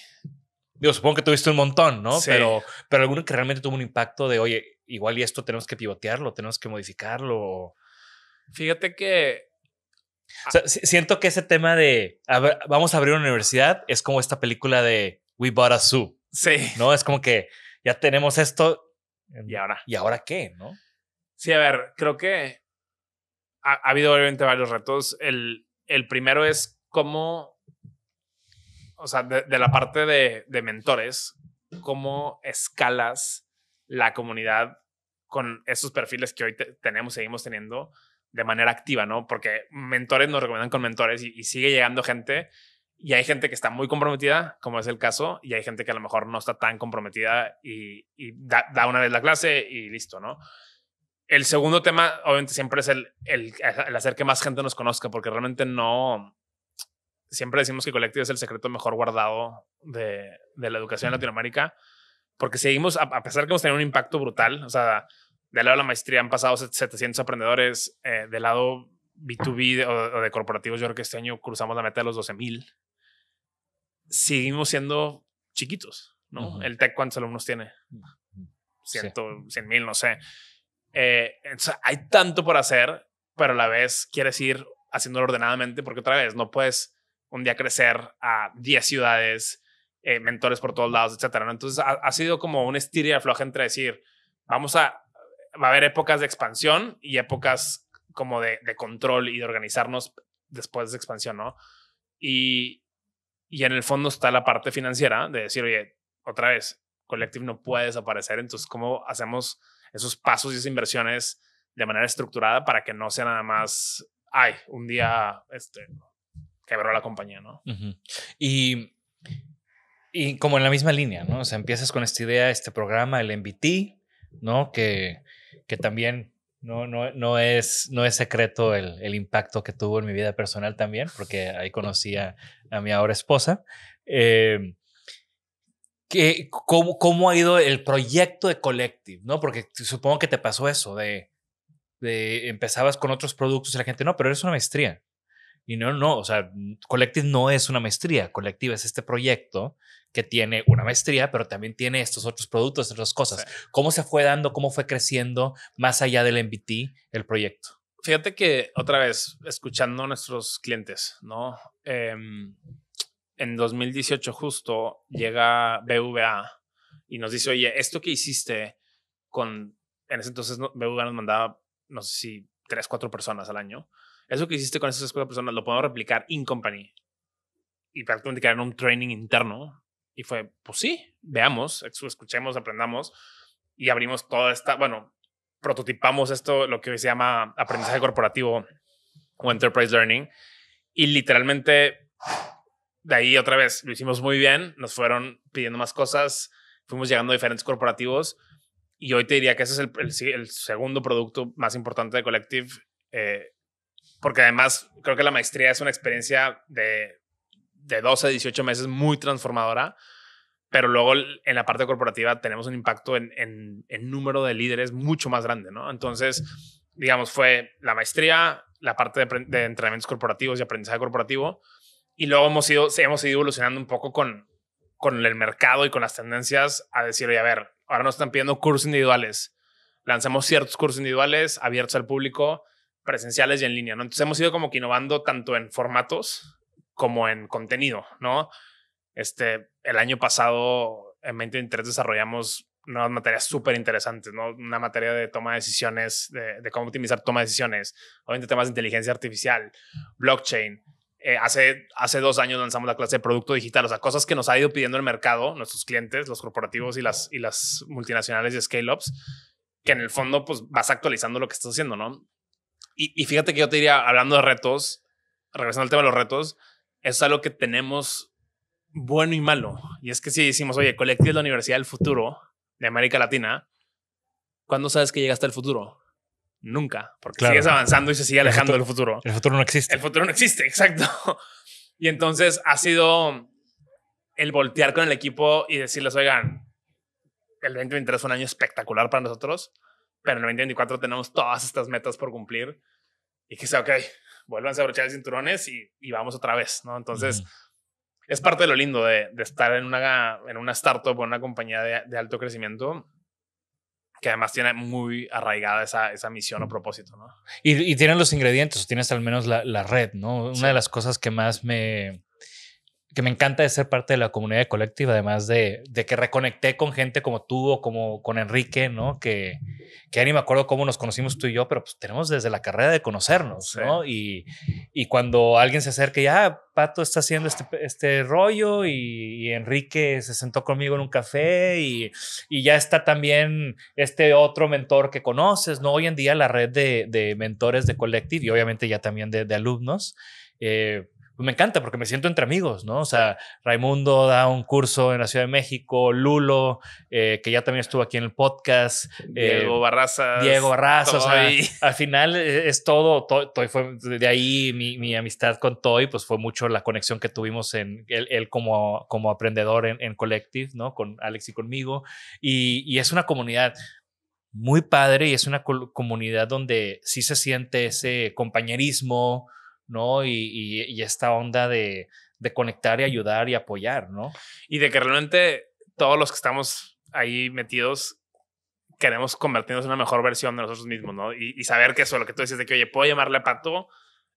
Digo, supongo que tuviste un montón, ¿no? Sí. Pero alguno que realmente tuvo un impacto de, oye, igual y esto tenemos que pivotearlo, tenemos que modificarlo. Fíjate que... O sea, siento que ese tema de vamos a abrir una universidad es como esta película de We Bought a Zoo. Sí. ¿No? Es como que ya tenemos esto. ¿Y ahora qué? ¿No? Sí, a ver, creo que ha habido obviamente varios retos. El primero es cómo, o sea, de la parte de mentores, cómo escalas la comunidad con esos perfiles que hoy seguimos teniendo de manera activa, ¿no? Porque mentores nos recomiendan con mentores y sigue llegando gente y hay gente que está muy comprometida, como es el caso, y hay gente que a lo mejor no está tan comprometida y da una vez la clase y listo, ¿no? El segundo tema, obviamente, siempre es el hacer que más gente nos conozca, porque realmente no... Siempre decimos que Collective es el secreto mejor guardado de la educación en Latinoamérica, porque seguimos, a pesar de que hemos tenido un impacto brutal, o sea, del lado de la maestría han pasado 700 aprendedores, del lado B2B o de corporativos, yo creo que este año cruzamos la meta de los 12,000. Seguimos siendo chiquitos, ¿no? El TEC, ¿cuántos alumnos tiene? 100,000, no sé. Entonces hay tanto por hacer, pero a la vez quieres ir haciéndolo ordenadamente, porque otra vez no puedes un día crecer a 10 ciudades, mentores por todos lados, etcétera, ¿no? Entonces ha sido como un estira y afloja entre decir, va a haber épocas de expansión y épocas como de control y de organizarnos después de expansión, ¿no? Y en el fondo está la parte financiera de decir, oye, otra vez, Collective no puede desaparecer, entonces ¿cómo hacemos esos pasos y esas inversiones de manera estructurada para que no sea nada más, un día quebró la compañía, ¿no? Y como en la misma línea, ¿no? O sea, empiezas con esta idea, este programa, el MBT, ¿no? Que también no es secreto el impacto que tuvo en mi vida personal también, porque ahí conocí a mi ahora esposa. ¿Cómo ha ido el proyecto de Collective? ¿No? Porque supongo que te pasó eso de empezabas con otros productos y la gente, no, pero eres una maestría. Y no, o sea, Collective no es una maestría. Collective es este proyecto que tiene una maestría, pero también tiene estos otros productos, otras cosas. Sí. ¿Cómo se fue dando, cómo fue creciendo más allá del MBT el proyecto? Fíjate que otra vez, escuchando a nuestros clientes, ¿no? En 2018 justo llega BVA y nos dice, oye, esto que hiciste en ese entonces BVA nos mandaba, no sé si 3, 4 personas al año. Eso que hiciste con esas 4 personas lo podemos replicar in company y prácticamente crear un training interno. Y fue, pues sí, veamos, escuchemos, aprendamos y abrimos toda esta, bueno, prototipamos esto, lo que hoy se llama aprendizaje corporativo o enterprise learning. Y literalmente de ahí otra vez lo hicimos muy bien, nos fueron pidiendo más cosas, fuimos llegando a diferentes corporativos y hoy te diría que ese es el segundo producto más importante de Collective, porque además creo que la maestría es una experiencia de 12 a 18 meses muy transformadora, pero luego en la parte corporativa tenemos un impacto en número de líderes mucho más grande, ¿no? Entonces, digamos, fue la maestría, la parte de entrenamientos corporativos y aprendizaje corporativo, y luego hemos ido evolucionando un poco con el mercado y con las tendencias a decir, oye, a ver, ahora nos están pidiendo cursos individuales. Lanzamos ciertos cursos individuales abiertos al público, presenciales y en línea, ¿no? Entonces hemos ido como que innovando tanto en formatos como en contenido, ¿no? El año pasado en 2023 desarrollamos unas materias súper interesantes, ¿no? Una materia de toma de decisiones, de cómo optimizar toma de decisiones, obviamente temas de inteligencia artificial, blockchain. Hace 2 años lanzamos la clase de producto digital, o sea, cosas que nos ha ido pidiendo el mercado, nuestros clientes, los corporativos y las multinacionales y scale-ups, que en el fondo pues vas actualizando lo que estás haciendo, ¿no? Y fíjate que yo te diría, hablando de retos, regresando al tema de los retos, es algo que tenemos bueno y malo. Y es que si decimos, oye, Collective es la universidad del futuro de América Latina, ¿cuándo sabes que llegaste al futuro? Nunca, porque claro, sigues avanzando y se sigue alejando del futuro. El futuro no existe. El futuro no existe, exacto. Y entonces ha sido el voltear con el equipo y decirles, oigan, el 2023 fue un año espectacular para nosotros, pero en el 2024 tenemos todas estas metas por cumplir y que sea, ok, vuélvanse a abrochar los cinturones y vamos otra vez, ¿no? Entonces, es parte de lo lindo de estar en una startup o en una compañía de alto crecimiento, que además tiene muy arraigada esa misión o propósito, ¿no? Y tienen los ingredientes, tienes al menos la red, ¿no? Sí. Una de las cosas que más me encanta de ser parte de la comunidad de Collective, además de que reconecté con gente como tú o como con Enrique, ¿no? Que ya ni me acuerdo cómo nos conocimos tú y yo, pero pues tenemos desde la carrera de conocernos, sí. ¿No? Y cuando alguien se acerca y Pato está haciendo este rollo y Enrique se sentó conmigo en un café y ya está también este otro mentor que conoces, ¿no? Hoy en día la red de mentores de Collective y obviamente ya también de alumnos, me encanta porque me siento entre amigos, ¿no? O sea, Raimundo da un curso en la Ciudad de México, Lulo, que ya también estuvo aquí en el podcast. Diego Barrazas. O sea, al final es todo. Toy fue de ahí mi amistad con Toy, pues fue mucho la conexión que tuvimos en él como aprendedor en Collective, ¿no? Con Alex y conmigo. Y es una comunidad muy padre y es una comunidad donde sí se siente ese compañerismo, ¿no? Y esta onda de conectar y ayudar y apoyar, ¿no? Y de que realmente todos los que estamos ahí metidos queremos convertirnos en una mejor versión de nosotros mismos, ¿no? Y saber que eso, lo que tú dices de que, oye, puedo llamarle a Pato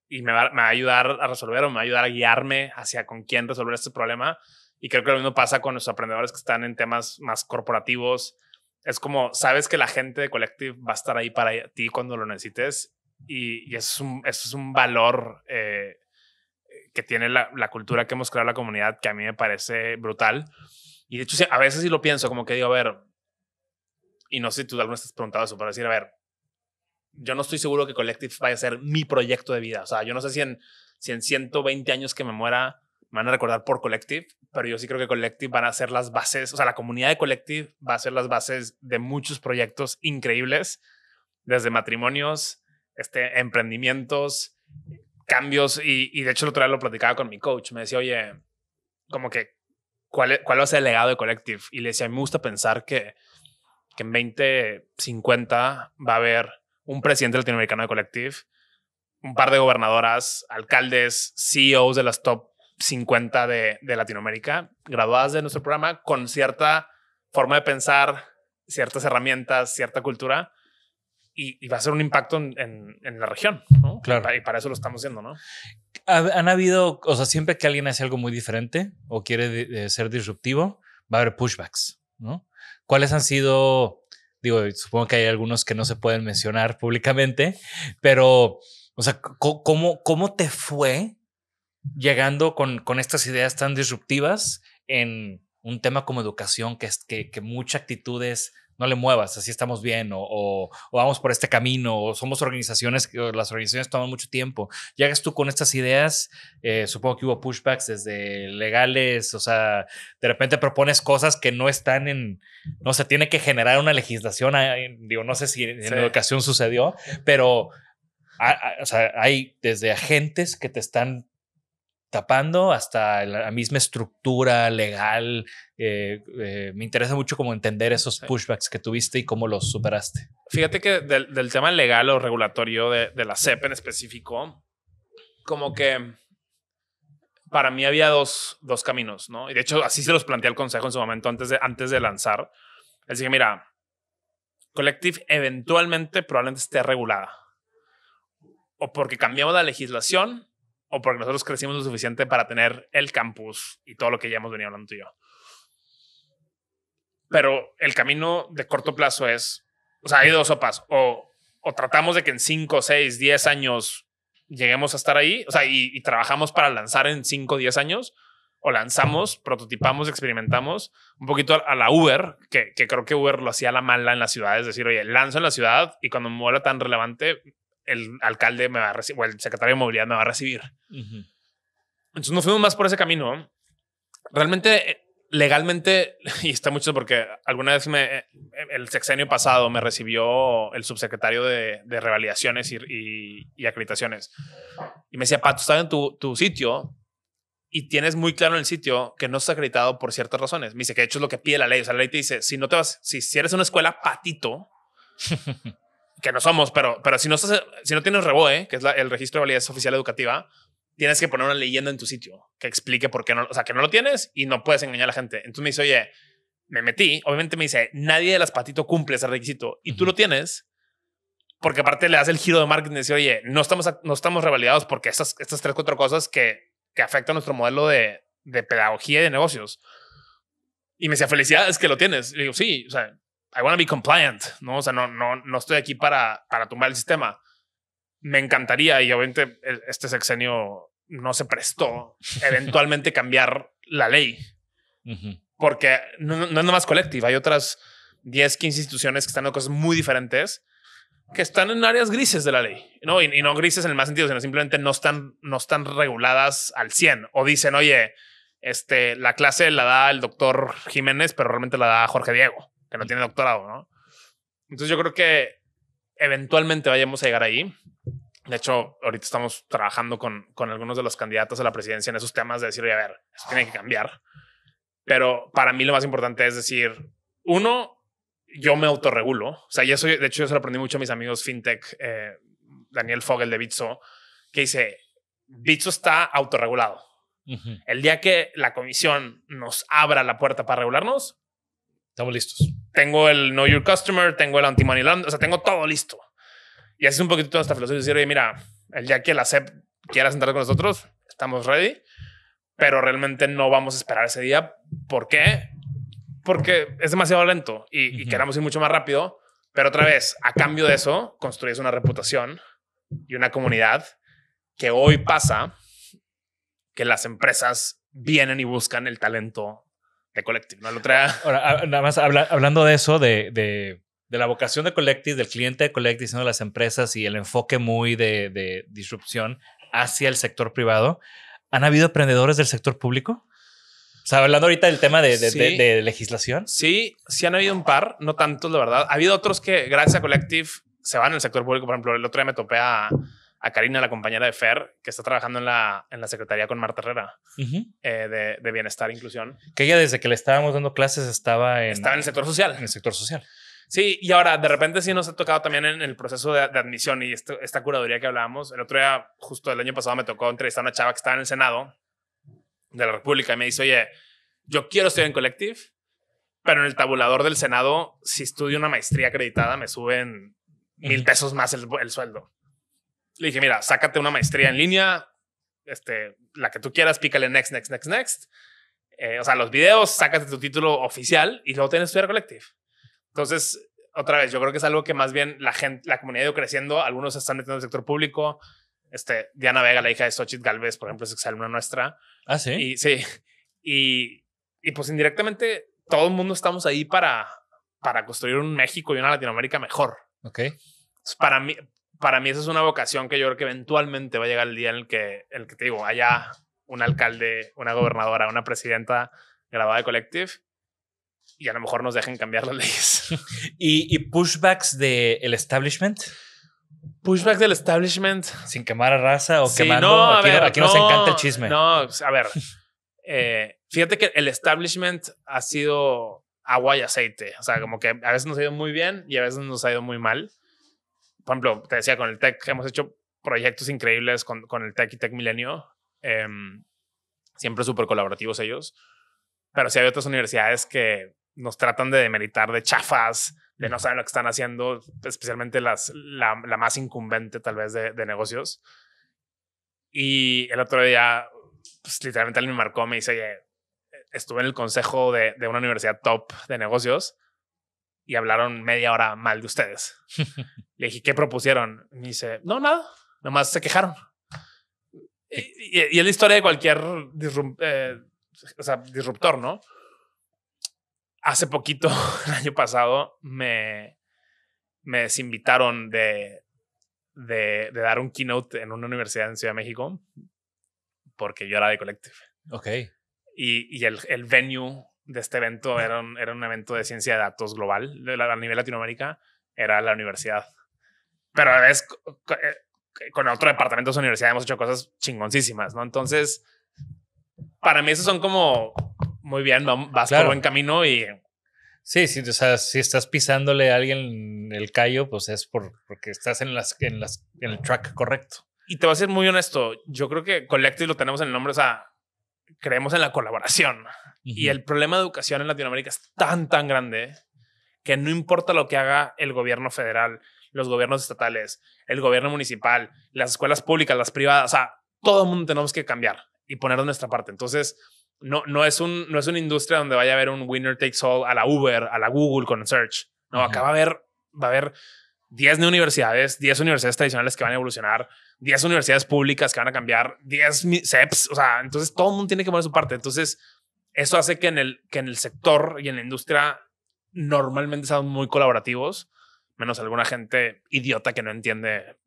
y me va a ayudar a resolver o me va a ayudar a guiarme hacia con quién resolver este problema. Y creo que lo mismo pasa con los aprendedores que están en temas más corporativos. Es como, sabes que la gente de Collective va a estar ahí para ti cuando lo necesites. Y eso es un valor que tiene la cultura que hemos creado en la comunidad, que a mí me parece brutal. Y de hecho, a veces sí lo pienso, como que digo, a ver, y no sé si tú alguna vez te has preguntado eso, para decir, a ver, yo no estoy seguro que Collective vaya a ser mi proyecto de vida. O sea, yo no sé si en 120 años que me muera me van a recordar por Collective, pero yo sí creo que Collective van a ser las bases, o sea, la comunidad de Collective va a ser las bases de muchos proyectos increíbles, desde matrimonios, emprendimientos, cambios y de hecho el otro día lo platicaba con mi coach. Me decía, oye, como que ¿cuál va a ser el legado de Collective? Y le decía, a mí me gusta pensar que en 2050 va a haber un presidente latinoamericano de Collective, un par de gobernadoras, alcaldes, CEOs de las top 50 de Latinoamérica, graduadas de nuestro programa, con cierta forma de pensar, ciertas herramientas, cierta cultura, y va a ser un impacto en la región, ¿no? Claro. Y para eso lo estamos haciendo, ¿no? Han habido, o sea, siempre que alguien hace algo muy diferente o quiere ser disruptivo, va a haber pushbacks, ¿no? ¿Cuáles han sido? Digo, supongo que hay algunos que no se pueden mencionar públicamente, pero, o sea, ¿cómo te fue llegando con estas ideas tan disruptivas en un tema como educación, que muchas actitudes no le muevas, así estamos bien, o vamos por este camino, o somos organizaciones, las organizaciones toman mucho tiempo? Llegas tú con estas ideas, supongo que hubo pushbacks desde legales, o sea, de repente propones cosas que no están no se tiene que generar una legislación, digo, no sé si en educación sucedió, pero o sea, hay desde agentes que te están tapando hasta la misma estructura legal. Me interesa mucho como entender esos pushbacks que tuviste y cómo los superaste. Fíjate que del tema legal o regulatorio de la SEP en específico, como que para mí había dos caminos, ¿no? Y de hecho así se los planteé al consejo en su momento antes de lanzar. Les dije, mira, Collective eventualmente probablemente esté regulada. O porque cambiamos la legislación, o porque nosotros crecimos lo suficiente para tener el campus y todo lo que ya hemos venido hablando tú y yo. Pero el camino de corto plazo es, o sea, hay dos sopas. O tratamos de que en 5, 6, 10 años lleguemos a estar ahí, o sea, y trabajamos para lanzar en 5, 10 años, o lanzamos, prototipamos, experimentamos un poquito a la Uber, que creo que Uber lo hacía a la mala en las ciudades, es decir, oye, lanzo en la ciudad y cuando me vuelva tan relevante, el alcalde me va a recibir, o el secretario de movilidad me va a recibir. Uh-huh. Entonces nos fuimos más por ese camino. Realmente, legalmente, y está mucho porque alguna vez el sexenio pasado me recibió el subsecretario de revalidaciones y acreditaciones. Y me decía, Pato, estás en tu sitio y tienes muy claro en el sitio que no estás acreditado por ciertas razones. Me dice que de hecho es lo que pide la ley. O sea, la ley te dice, si eres una escuela patito, que no somos, pero si no tienes REBOE, que es el registro de validez oficial educativa, tienes que poner una leyenda en tu sitio que explique por qué no, o sea, que no lo tienes y no puedes engañar a la gente. Entonces me dice, oye, me metí, obviamente me dice, nadie de las patito cumple ese requisito y tú lo tienes, porque aparte le das el giro de marketing y dice, oye, no estamos revalidados porque estas 3-4 cosas que afectan nuestro modelo de pedagogía y de negocios. Y me decía, felicidades que lo tienes. Y le digo, sí, o sea, I want to be compliant, ¿no? O sea, no estoy aquí para tumbar el sistema. Me encantaría, y obviamente este sexenio no se prestó, eventualmente cambiar la ley. Uh-huh. Porque no es nomás Collective. Hay otras 10, 15 instituciones que están en cosas muy diferentes que están en áreas grises de la ley, ¿no? Y no grises en el más sentido, sino simplemente no están reguladas al 100. O dicen, oye, la clase la da el doctor Jiménez, pero realmente la da Jorge Diego, que no tiene doctorado, ¿no? Entonces yo creo que eventualmente vayamos a llegar ahí. De hecho, ahorita estamos trabajando con algunos de los candidatos a la presidencia en esos temas de decir, oye, a ver, eso tiene que cambiar. Pero para mí lo más importante es decir, uno, yo me autorregulo. O sea, de hecho, yo se lo aprendí mucho a mis amigos fintech, Daniel Fogel de Bitso, que dice, Bitso está autorregulado. Uh-huh. El día que la comisión nos abra la puerta para regularnos, estamos listos. Tengo el Know Your Customer, tengo el Anti-Money Laundering, o sea, tengo todo listo. Y así es un poquito toda esta filosofía de decir, oye, mira, el día que la SEP quiera sentarse con nosotros, estamos ready, pero realmente no vamos a esperar ese día. ¿Por qué? Porque es demasiado lento y queremos ir mucho más rápido. Pero otra vez, a cambio de eso, construyes una reputación y una comunidad que hoy pasa que las empresas vienen y buscan el talento de Collective, ¿no? Ahora, nada más hablando de eso, de la vocación de Collective, del cliente de Collective, siendo las empresas y el enfoque muy de disrupción hacia el sector privado, ¿han habido emprendedores del sector público? O sea, hablando ahorita del tema de legislación. Sí han habido un par, no tantos, la verdad. Ha habido otros que, gracias a Collective, se van al sector público. Por ejemplo, el otro día me topé a a Karina, la compañera de Fer, que está trabajando en la secretaría con Marta Herrera de Bienestar e Inclusión. Que ella desde que le estábamos dando clases estaba en el sector social. En el sector social. Sí, y ahora de repente sí nos ha tocado también en el proceso de admisión y esta curaduría que hablábamos. El otro día, justo el año pasado, me tocó entrevistar a una chava que estaba en el Senado de la República y me dice, oye, yo quiero estudiar en Collective, pero en el tabulador del Senado, si estudio una maestría acreditada, me suben $1,000 más el sueldo. Le dije, mira, sácate una maestría en línea, la que tú quieras, pícale next. O sea, los videos, sácate tu título oficial y luego tienes que estudiar Collective. Entonces, otra vez, yo creo que es algo que más bien la comunidad ha ido creciendo. Algunos se están metiendo en el sector público. Diana Vega, la hija de Xochitl Gálvez, por ejemplo, es exalumna nuestra. Ah, sí. Y sí. Y pues indirectamente todo el mundo estamos ahí para construir un México y una Latinoamérica mejor. Ok. Entonces, para mí esa es una vocación que yo creo que eventualmente va a llegar el día en el que te digo, haya un alcalde, una gobernadora, una presidenta graduada de Collective y a lo mejor nos dejen cambiar las leyes. ¿Y pushbacks del establishment? Pushbacks del establishment. Sin quemar a raza o Sí, quemando. no, aquí nos encanta el chisme. No, a ver. Fíjate que el establishment ha sido agua y aceite. O sea, como que a veces nos ha ido muy bien y a veces nos ha ido muy mal. Por ejemplo, te decía, con el TEC hemos hecho proyectos increíbles con el TEC y TEC Milenio. Siempre súper colaborativos ellos. Pero sí hay otras universidades que nos tratan de demeritar de chafas, de no saber lo que están haciendo, especialmente la más incumbente tal vez de negocios. Y el otro día, pues, literalmente alguien me marcó, me dice, oye, estuve en el consejo de una universidad top de negocios y hablaron media hora mal de ustedes. Le dije, ¿qué propusieron? Me dice, no, nada, nomás se quejaron. Y es la historia de cualquier disruptor, ¿no? Hace poquito, el año pasado, me desinvitaron de dar un keynote en una universidad en Ciudad de México porque yo era de Collective. Ok. Y el venue de este evento era un evento de ciencia de datos global a nivel Latinoamérica. Era la universidad. Pero a la vez con otro departamento de esa universidad hemos hecho cosas chingoncísimas, ¿no? Entonces, para mí esos son como muy bien, vas por buen camino y... Sí, o sea, si estás pisándole a alguien el callo, pues es porque estás en el track correcto. Y te voy a ser muy honesto, yo creo que Collective lo tenemos en el nombre, o sea, creemos en la colaboración. Y el problema de educación en Latinoamérica es tan grande que no importa lo que haga el gobierno federal, los gobiernos estatales, el gobierno municipal, las escuelas públicas, las privadas, o sea, todo el mundo tenemos que cambiar y poner de nuestra parte. Entonces, no es una industria donde vaya a haber un winner takes all a la Uber, a la Google con Search. No, acá va a haber 10 universidades, 10 universidades tradicionales que van a evolucionar, 10 universidades públicas que van a cambiar, 10 CEPs. O sea, entonces todo el mundo tiene que poner su parte. Entonces, eso hace que en el sector y en la industria normalmente sean muy colaborativos, menos alguna gente idiota que no entiende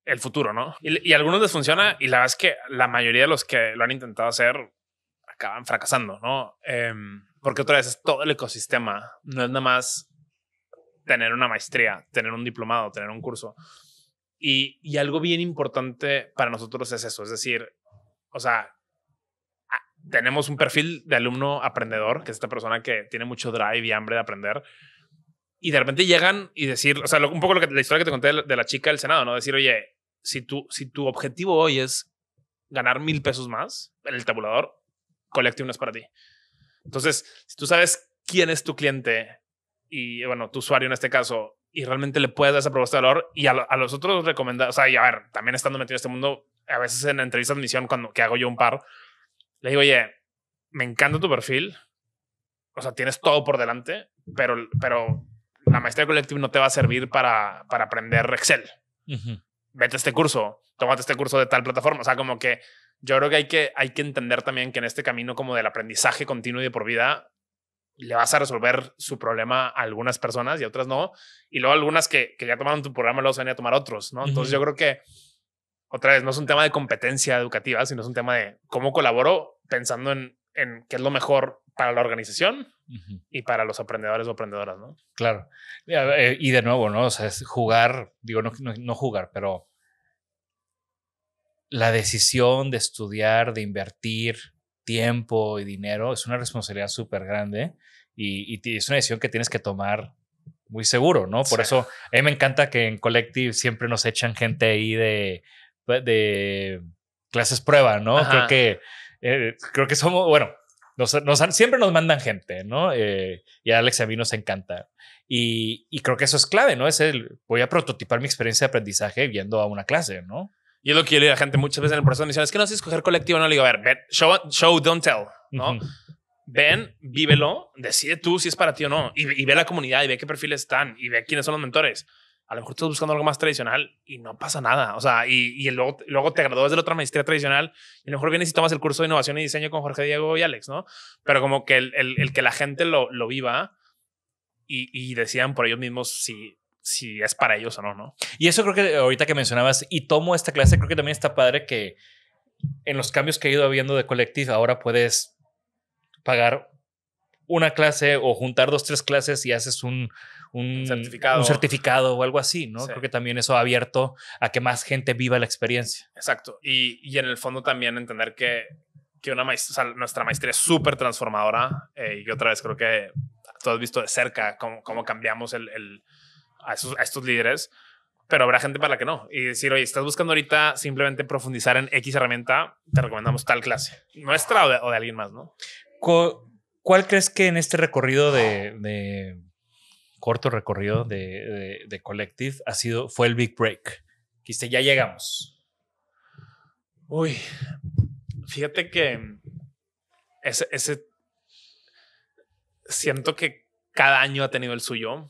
el futuro, ¿no? Y a algunos les funciona y la verdad es que la mayoría de los que lo han intentado hacer acaban fracasando, ¿no? Porque otra vez es todo el ecosistema. No es nada más tener una maestría, tener un diplomado, tener un curso. Y algo bien importante para nosotros es eso. Es decir, o sea, tenemos un perfil de alumno aprendedor, que es esta persona que tiene mucho drive y hambre de aprender. Y de repente llegan y decir, o sea, un poco la historia que te conté de la chica del Senado, ¿no? Decir, oye, si tu objetivo hoy es ganar $1,000 más en el tabulador, Collective no es para ti. Entonces, si tú sabes quién es tu cliente y, bueno, tu usuario en este caso, y realmente le puedes dar esa propuesta de valor y a los otros recomendar, o sea, y a ver, también estando metido en este mundo, a veces en entrevistas de admisión, que hago yo un par, le digo, oye, me encanta tu perfil, o sea, tienes todo por delante, pero la maestría Collective no te va a servir para aprender Excel. Vete a este curso, tómate este curso de tal plataforma. O sea, como que yo creo que hay que entender también que en este camino como del aprendizaje continuo y de por vida le vas a resolver su problema a algunas personas y a otras no. Y luego algunas que ya tomaron tu programa luego se van a tomar otros, ¿no? Entonces yo creo que otra vez no es un tema de competencia educativa, sino es un tema de cómo colaboro pensando en qué es lo mejor para la organización y para los aprendedores o aprendedoras, ¿no? Claro. Y de nuevo, ¿no? O sea, es jugar, digo, no jugar, pero la decisión de estudiar, de invertir tiempo y dinero es una responsabilidad súper grande y es una decisión que tienes que tomar muy seguro, ¿no? Por eso a mí me encanta que en Collective siempre nos echan gente ahí de clases prueba, ¿no? Creo que somos, bueno, siempre nos mandan gente, ¿no? Y a Alex y a mí nos encanta. Y creo que eso es clave, ¿no? Voy a prototipar mi experiencia de aprendizaje viendo a una clase, ¿no? Y es lo que yo le digo a la gente muchas veces en el proceso. Me dicen, es que no sé escoger colectivo. No le digo, a ver, ven, show, don't tell, ¿no? Ven, vívelo, decide tú si es para ti o no. Y ve la comunidad y ve qué perfiles están y ve quiénes son los mentores. A lo mejor estás buscando algo más tradicional y no pasa nada. O sea, y luego te gradúas de la otra maestría tradicional y a lo mejor vienes y tomas el curso de innovación y diseño con Jorge Diego y Alex, ¿no? Pero como que el que la gente lo viva y decidan por ellos mismos si es para ellos o no, ¿no? Y eso creo que ahorita que mencionabas y tomo esta clase, creo que también está padre que en los cambios que he ido habiendo de Collective ahora puedes pagar una clase o juntar 2-3 clases y haces un certificado o algo así, ¿no? Sí. Creo que también eso ha abierto a que más gente viva la experiencia. Exacto. Y en el fondo también entender que nuestra maestría es súper transformadora y otra vez creo que tú has visto de cerca cómo cambiamos a estos líderes, pero habrá gente para la que no. Y decir, oye, estás buscando ahorita simplemente profundizar en X herramienta, te recomendamos tal clase. Nuestra o de alguien más, ¿no? ¿Cuál crees que en este recorrido de corto recorrido de Collective fue el big break? Dijiste, ya llegamos. Uy, fíjate que ese siento que cada año ha tenido el suyo.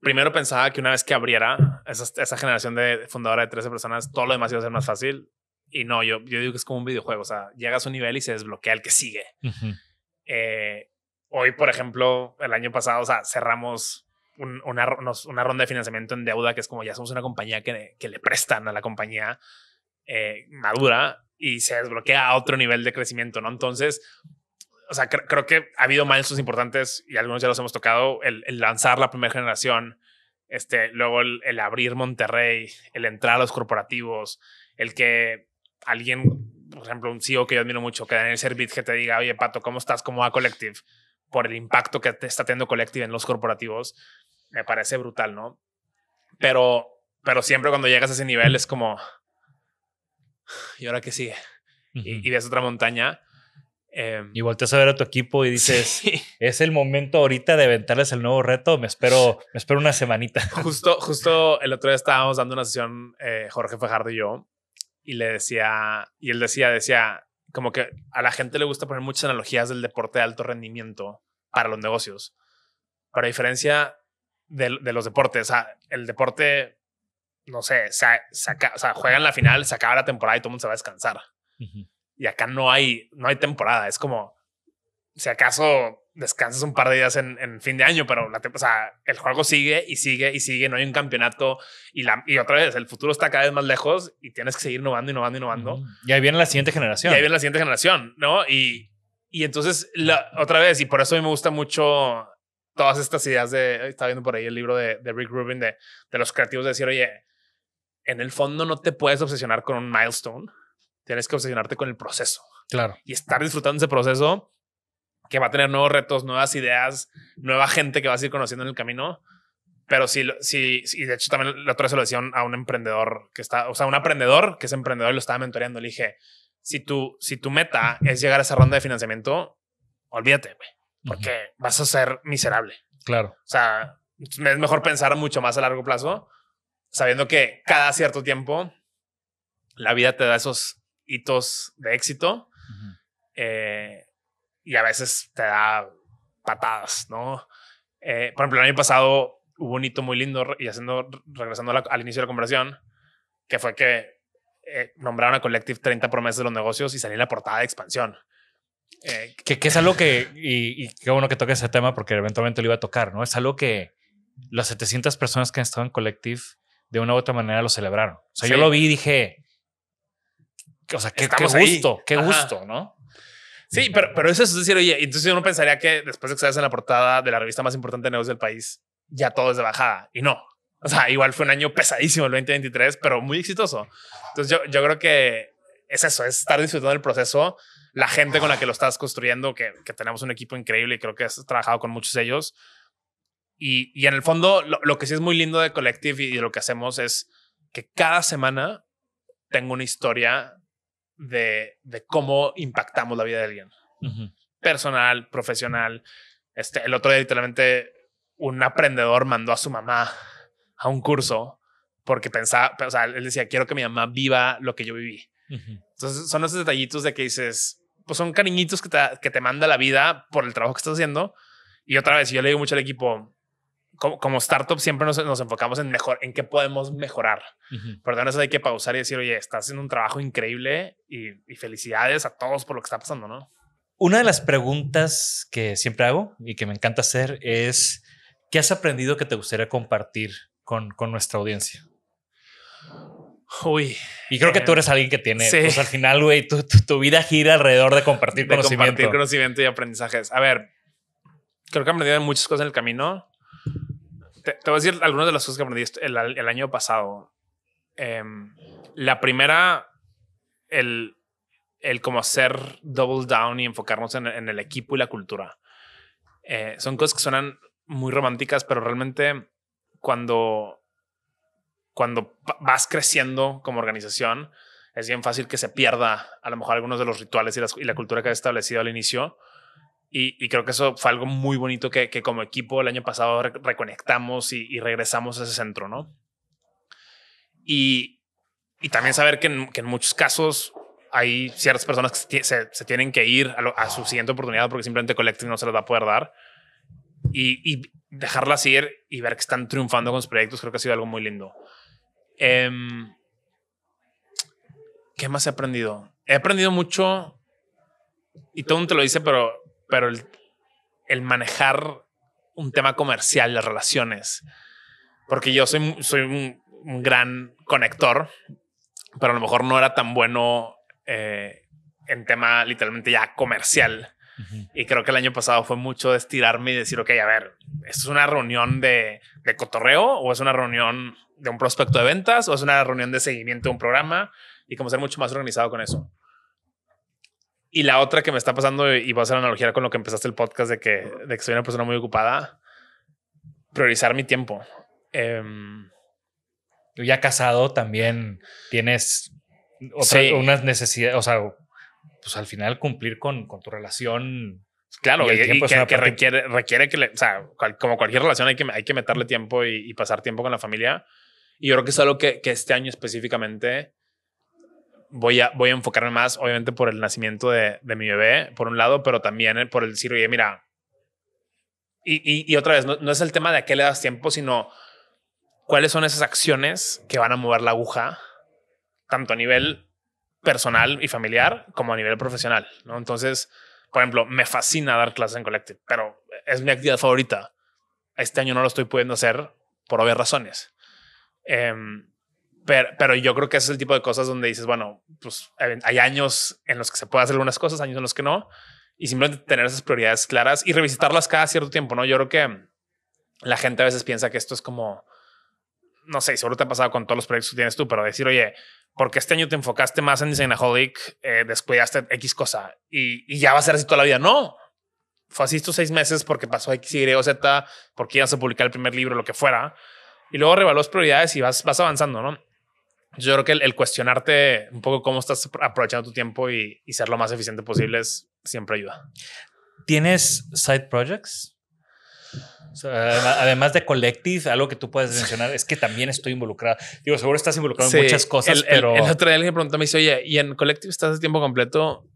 Primero pensaba que una vez que abriera esa generación de fundadora de 13 personas, todo lo demás iba a ser más fácil. Y no, yo digo que es como un videojuego. O sea, llegas a un nivel y se desbloquea el que sigue. Uh-huh. Hoy, por ejemplo, el año pasado, o sea, cerramos una ronda de financiamiento en deuda, que es como ya somos una compañía que le prestan a la compañía madura y se desbloquea a otro nivel de crecimiento, ¿no? Entonces, o sea, creo que ha habido milestones importantes y algunos ya los hemos tocado. El lanzar la primera generación, luego el abrir Monterrey, el entrar a los corporativos, el que alguien, por ejemplo, un CEO que yo admiro mucho, que Daniel Servit, que te diga, oye, Pato, ¿cómo estás? ¿Cómo va Collective? Por el impacto que te está teniendo Collective en los corporativos, me parece brutal, ¿no? Pero siempre cuando llegas a ese nivel es como, ¿y ahora qué sigue? Uh-huh. Y ves otra montaña. Y volteas a ver a tu equipo y dices, sí, es el momento ahorita de aventarles el nuevo reto. Me espero una semanita. Justo el otro día estábamos dando una sesión, Jorge Fajardo y yo, y él decía como que a la gente le gusta poner muchas analogías del deporte de alto rendimiento para los negocios. Pero a diferencia de los deportes, o sea, el deporte, no sé, juegan la final, se acaba la temporada y todo el mundo se va a descansar. Uh-huh. Y acá no hay temporada. Es como, si acaso descansas un par de días en fin de año, pero el juego sigue y sigue y sigue. No hay un campeonato. Y otra vez, el futuro está cada vez más lejos y tienes que seguir innovando. Y ahí viene la siguiente generación. ¿No? Y entonces, otra vez, y por eso a mí me gusta mucho todas estas ideas estaba viendo por ahí el libro de Rick Rubin de los creativos, de decir, oye, en el fondo no te puedes obsesionar con un milestone. Tienes que obsesionarte con el proceso. Claro. Y estar disfrutando ese proceso que va a tener nuevos retos, nuevas ideas, nueva gente que vas a ir conociendo en el camino. Pero sí, de hecho también la otra vez se lo decía a un emprendedor un aprendedor que es emprendedor y lo estaba mentoreando. Le dije, si tu meta es llegar a esa ronda de financiamiento, olvídate, güey, porque vas a ser miserable. Claro. O sea, es mejor pensar mucho más a largo plazo, sabiendo que cada cierto tiempo la vida te da esos hitos de éxito. Uh-huh. Y a veces te da patadas, ¿no? Por ejemplo, el año pasado hubo un hito muy lindo y regresando al inicio de la conversación, que fue que nombraron a Collective 30 promesas de los negocios y salí en la portada de Expansión. Que es algo que, y qué bueno que toques ese tema porque eventualmente lo iba a tocar, ¿no? Es algo que las 700 personas que han estado en Collective de una u otra manera lo celebraron. O sea, sí. Yo lo vi y dije, o sea, qué gusto, ¿no? Sí, pero eso es decir, oye, entonces uno pensaría que después de que salgas en la portada de la revista más importante de negocios del país, ya todo es de bajada. Y no. O sea, igual fue un año pesadísimo el 2023, pero muy exitoso. Entonces yo creo que es eso, es estar disfrutando del proceso, la gente con la que lo estás construyendo, que tenemos un equipo increíble y creo que has trabajado con muchos de ellos. Y en el fondo, lo que sí es muy lindo de Collective y de lo que hacemos es que cada semana tengo una historia de cómo impactamos la vida de alguien. Personal, profesional. El otro día literalmente un aprendedor mandó a su mamá a un curso porque pensaba, o sea, él decía, quiero que mi mamá viva lo que yo viví. Entonces son esos detallitos de que dices, pues son cariñitos que te manda la vida por el trabajo que estás haciendo. Y otra vez, yo le digo mucho al equipo, como startup siempre nos enfocamos en qué podemos mejorar. Pero entonces hay que pausar y decir, oye, estás haciendo un trabajo increíble y felicidades a todos por lo que está pasando, ¿no? Una de las preguntas que siempre hago y que me encanta hacer es, ¿qué has aprendido que te gustaría compartir con nuestra audiencia? Uy. Y creo que tú eres alguien que tiene, sí. Pues al final, güey, tu vida gira alrededor de compartir conocimiento. Compartir conocimiento y aprendizajes. A ver, creo que he aprendido muchas cosas en el camino. Te voy a decir algunas de las cosas que aprendí el año pasado. La primera, el como hacer double down y enfocarnos en el equipo y la cultura. Son cosas que suenan muy románticas, pero realmente cuando vas creciendo como organización, es bien fácil que se pierda a lo mejor algunos de los rituales y la cultura que has establecido al inicio. Y creo que eso fue algo muy bonito que como equipo el año pasado reconectamos y regresamos a ese centro, ¿no? Y también saber que en muchos casos hay ciertas personas que se tienen que ir a su siguiente oportunidad porque simplemente Collective no se les va a poder dar. Y dejarlas ir y ver que están triunfando con sus proyectos, creo que ha sido algo muy lindo. ¿Qué más he aprendido? He aprendido mucho y todo el mundo te lo dice, pero el manejar un tema comercial, las relaciones, porque yo soy un gran conector, pero a lo mejor no era tan bueno en tema literalmente ya comercial. Y creo que el año pasado fue mucho de estirarme y decir, ok, a ver, ¿esto es una reunión de cotorreo o es una reunión de un prospecto de ventas o es una reunión de seguimiento de un programa? Y como ser mucho más organizado con eso. Y la otra que me está pasando, y voy a hacer analogía con lo que empezaste el podcast de que soy una persona muy ocupada, priorizar mi tiempo. Tú ya casado también tienes unas necesidades, o sea, pues al final cumplir con tu relación. Claro, y que requiere que, o sea, como cualquier relación hay que meterle tiempo y pasar tiempo con la familia. Y yo creo que es algo que este año específicamente voy a enfocarme más, obviamente por el nacimiento de mi bebé, por un lado, pero también por el decir, oye, mira, y otra vez, no es el tema de a qué le das tiempo, sino cuáles son esas acciones que van a mover la aguja, tanto a nivel personal y familiar como a nivel profesional, ¿no? Entonces, por ejemplo, me fascina dar clases en Collective, pero es mi actividad favorita. Este año no lo estoy pudiendo hacer por obvias razones. Pero yo creo que ese es el tipo de cosas donde dices, bueno, pues hay años en los que se puede hacer algunas cosas, años en los que no, y simplemente tener esas prioridades claras y revisitarlas cada cierto tiempo, ¿no? Yo creo que la gente a veces piensa que esto es como, no sé, seguro te ha pasado con todos los proyectos que tienes tú, pero decir, oye, porque este año te enfocaste más en Designaholic, descuidaste X cosa y ya va a ser así toda la vida. No, fue así estos 6 meses porque pasó X, Y o Z, porque ibas a publicar el primer libro, lo que fuera, y luego reevalúas prioridades y vas avanzando, ¿no? Yo creo que el cuestionarte un poco cómo estás aprovechando tu tiempo y ser lo más eficiente posible siempre ayuda. ¿Tienes side projects? O sea, además de Collective, algo que tú puedes mencionar es que también estoy involucrado. Digo, seguro estás involucrado en muchas cosas, pero... El otro día alguien me preguntó, me dice, oye, ¿y en Collective estás de tiempo completo?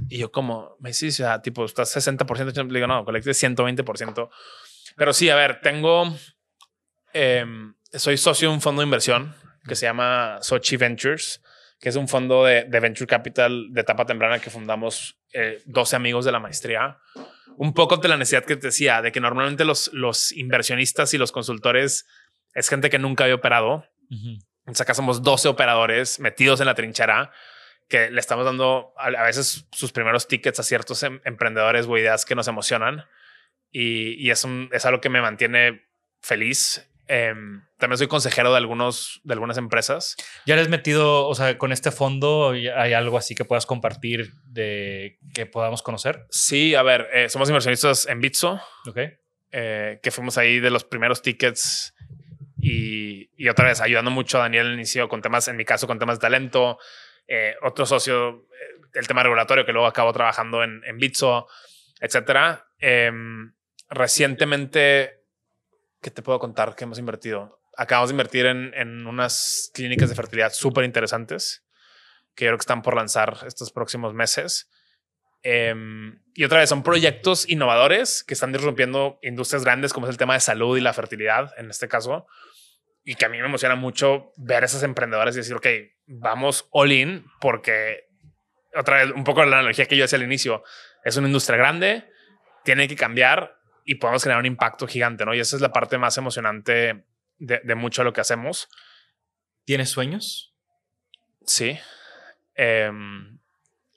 Y yo como, me dice, o sea, tipo, estás 60%. Le digo, no, Collective es 120%. Pero sí, a ver, soy socio de un fondo de inversión que se llama Sochi Ventures, que es un fondo de venture capital de etapa temprana que fundamos 12 amigos de la maestría. Un poco de la necesidad que te decía de que normalmente los inversionistas y los consultores es gente que nunca había operado. Entonces acá somos 12 operadores metidos en la trinchera que le estamos dando a veces sus primeros tickets a ciertos emprendedores o ideas que nos emocionan. Y es algo que me mantiene feliz También soy consejero de algunas empresas. ¿Ya les metido, o sea, con este fondo hay algo así que puedas compartir de que podamos conocer? Sí, a ver, somos inversionistas en Bitso. Ok. Que fuimos ahí de los primeros tickets y otra vez ayudando mucho a Daniel al inicio con temas, en mi caso, con temas de talento. Otro socio, el tema regulatorio, que luego acabo trabajando en Bitso, etcétera. Recientemente, ¿qué te puedo contar que hemos invertido? Acabamos de invertir en unas clínicas de fertilidad súper interesantes que yo creo que están por lanzar estos próximos meses. Y otra vez, son proyectos innovadores que están disrumpiendo industrias grandes como es el tema de salud y la fertilidad en este caso. Y que a mí me emociona mucho ver a esos emprendedores y decir, ok, vamos all in, porque otra vez, un poco la analogía que yo hacía al inicio, es una industria grande, tiene que cambiar y podemos generar un impacto gigante, ¿no? Y esa es la parte más emocionante de mucho de lo que hacemos. ¿Tienes sueños? Sí.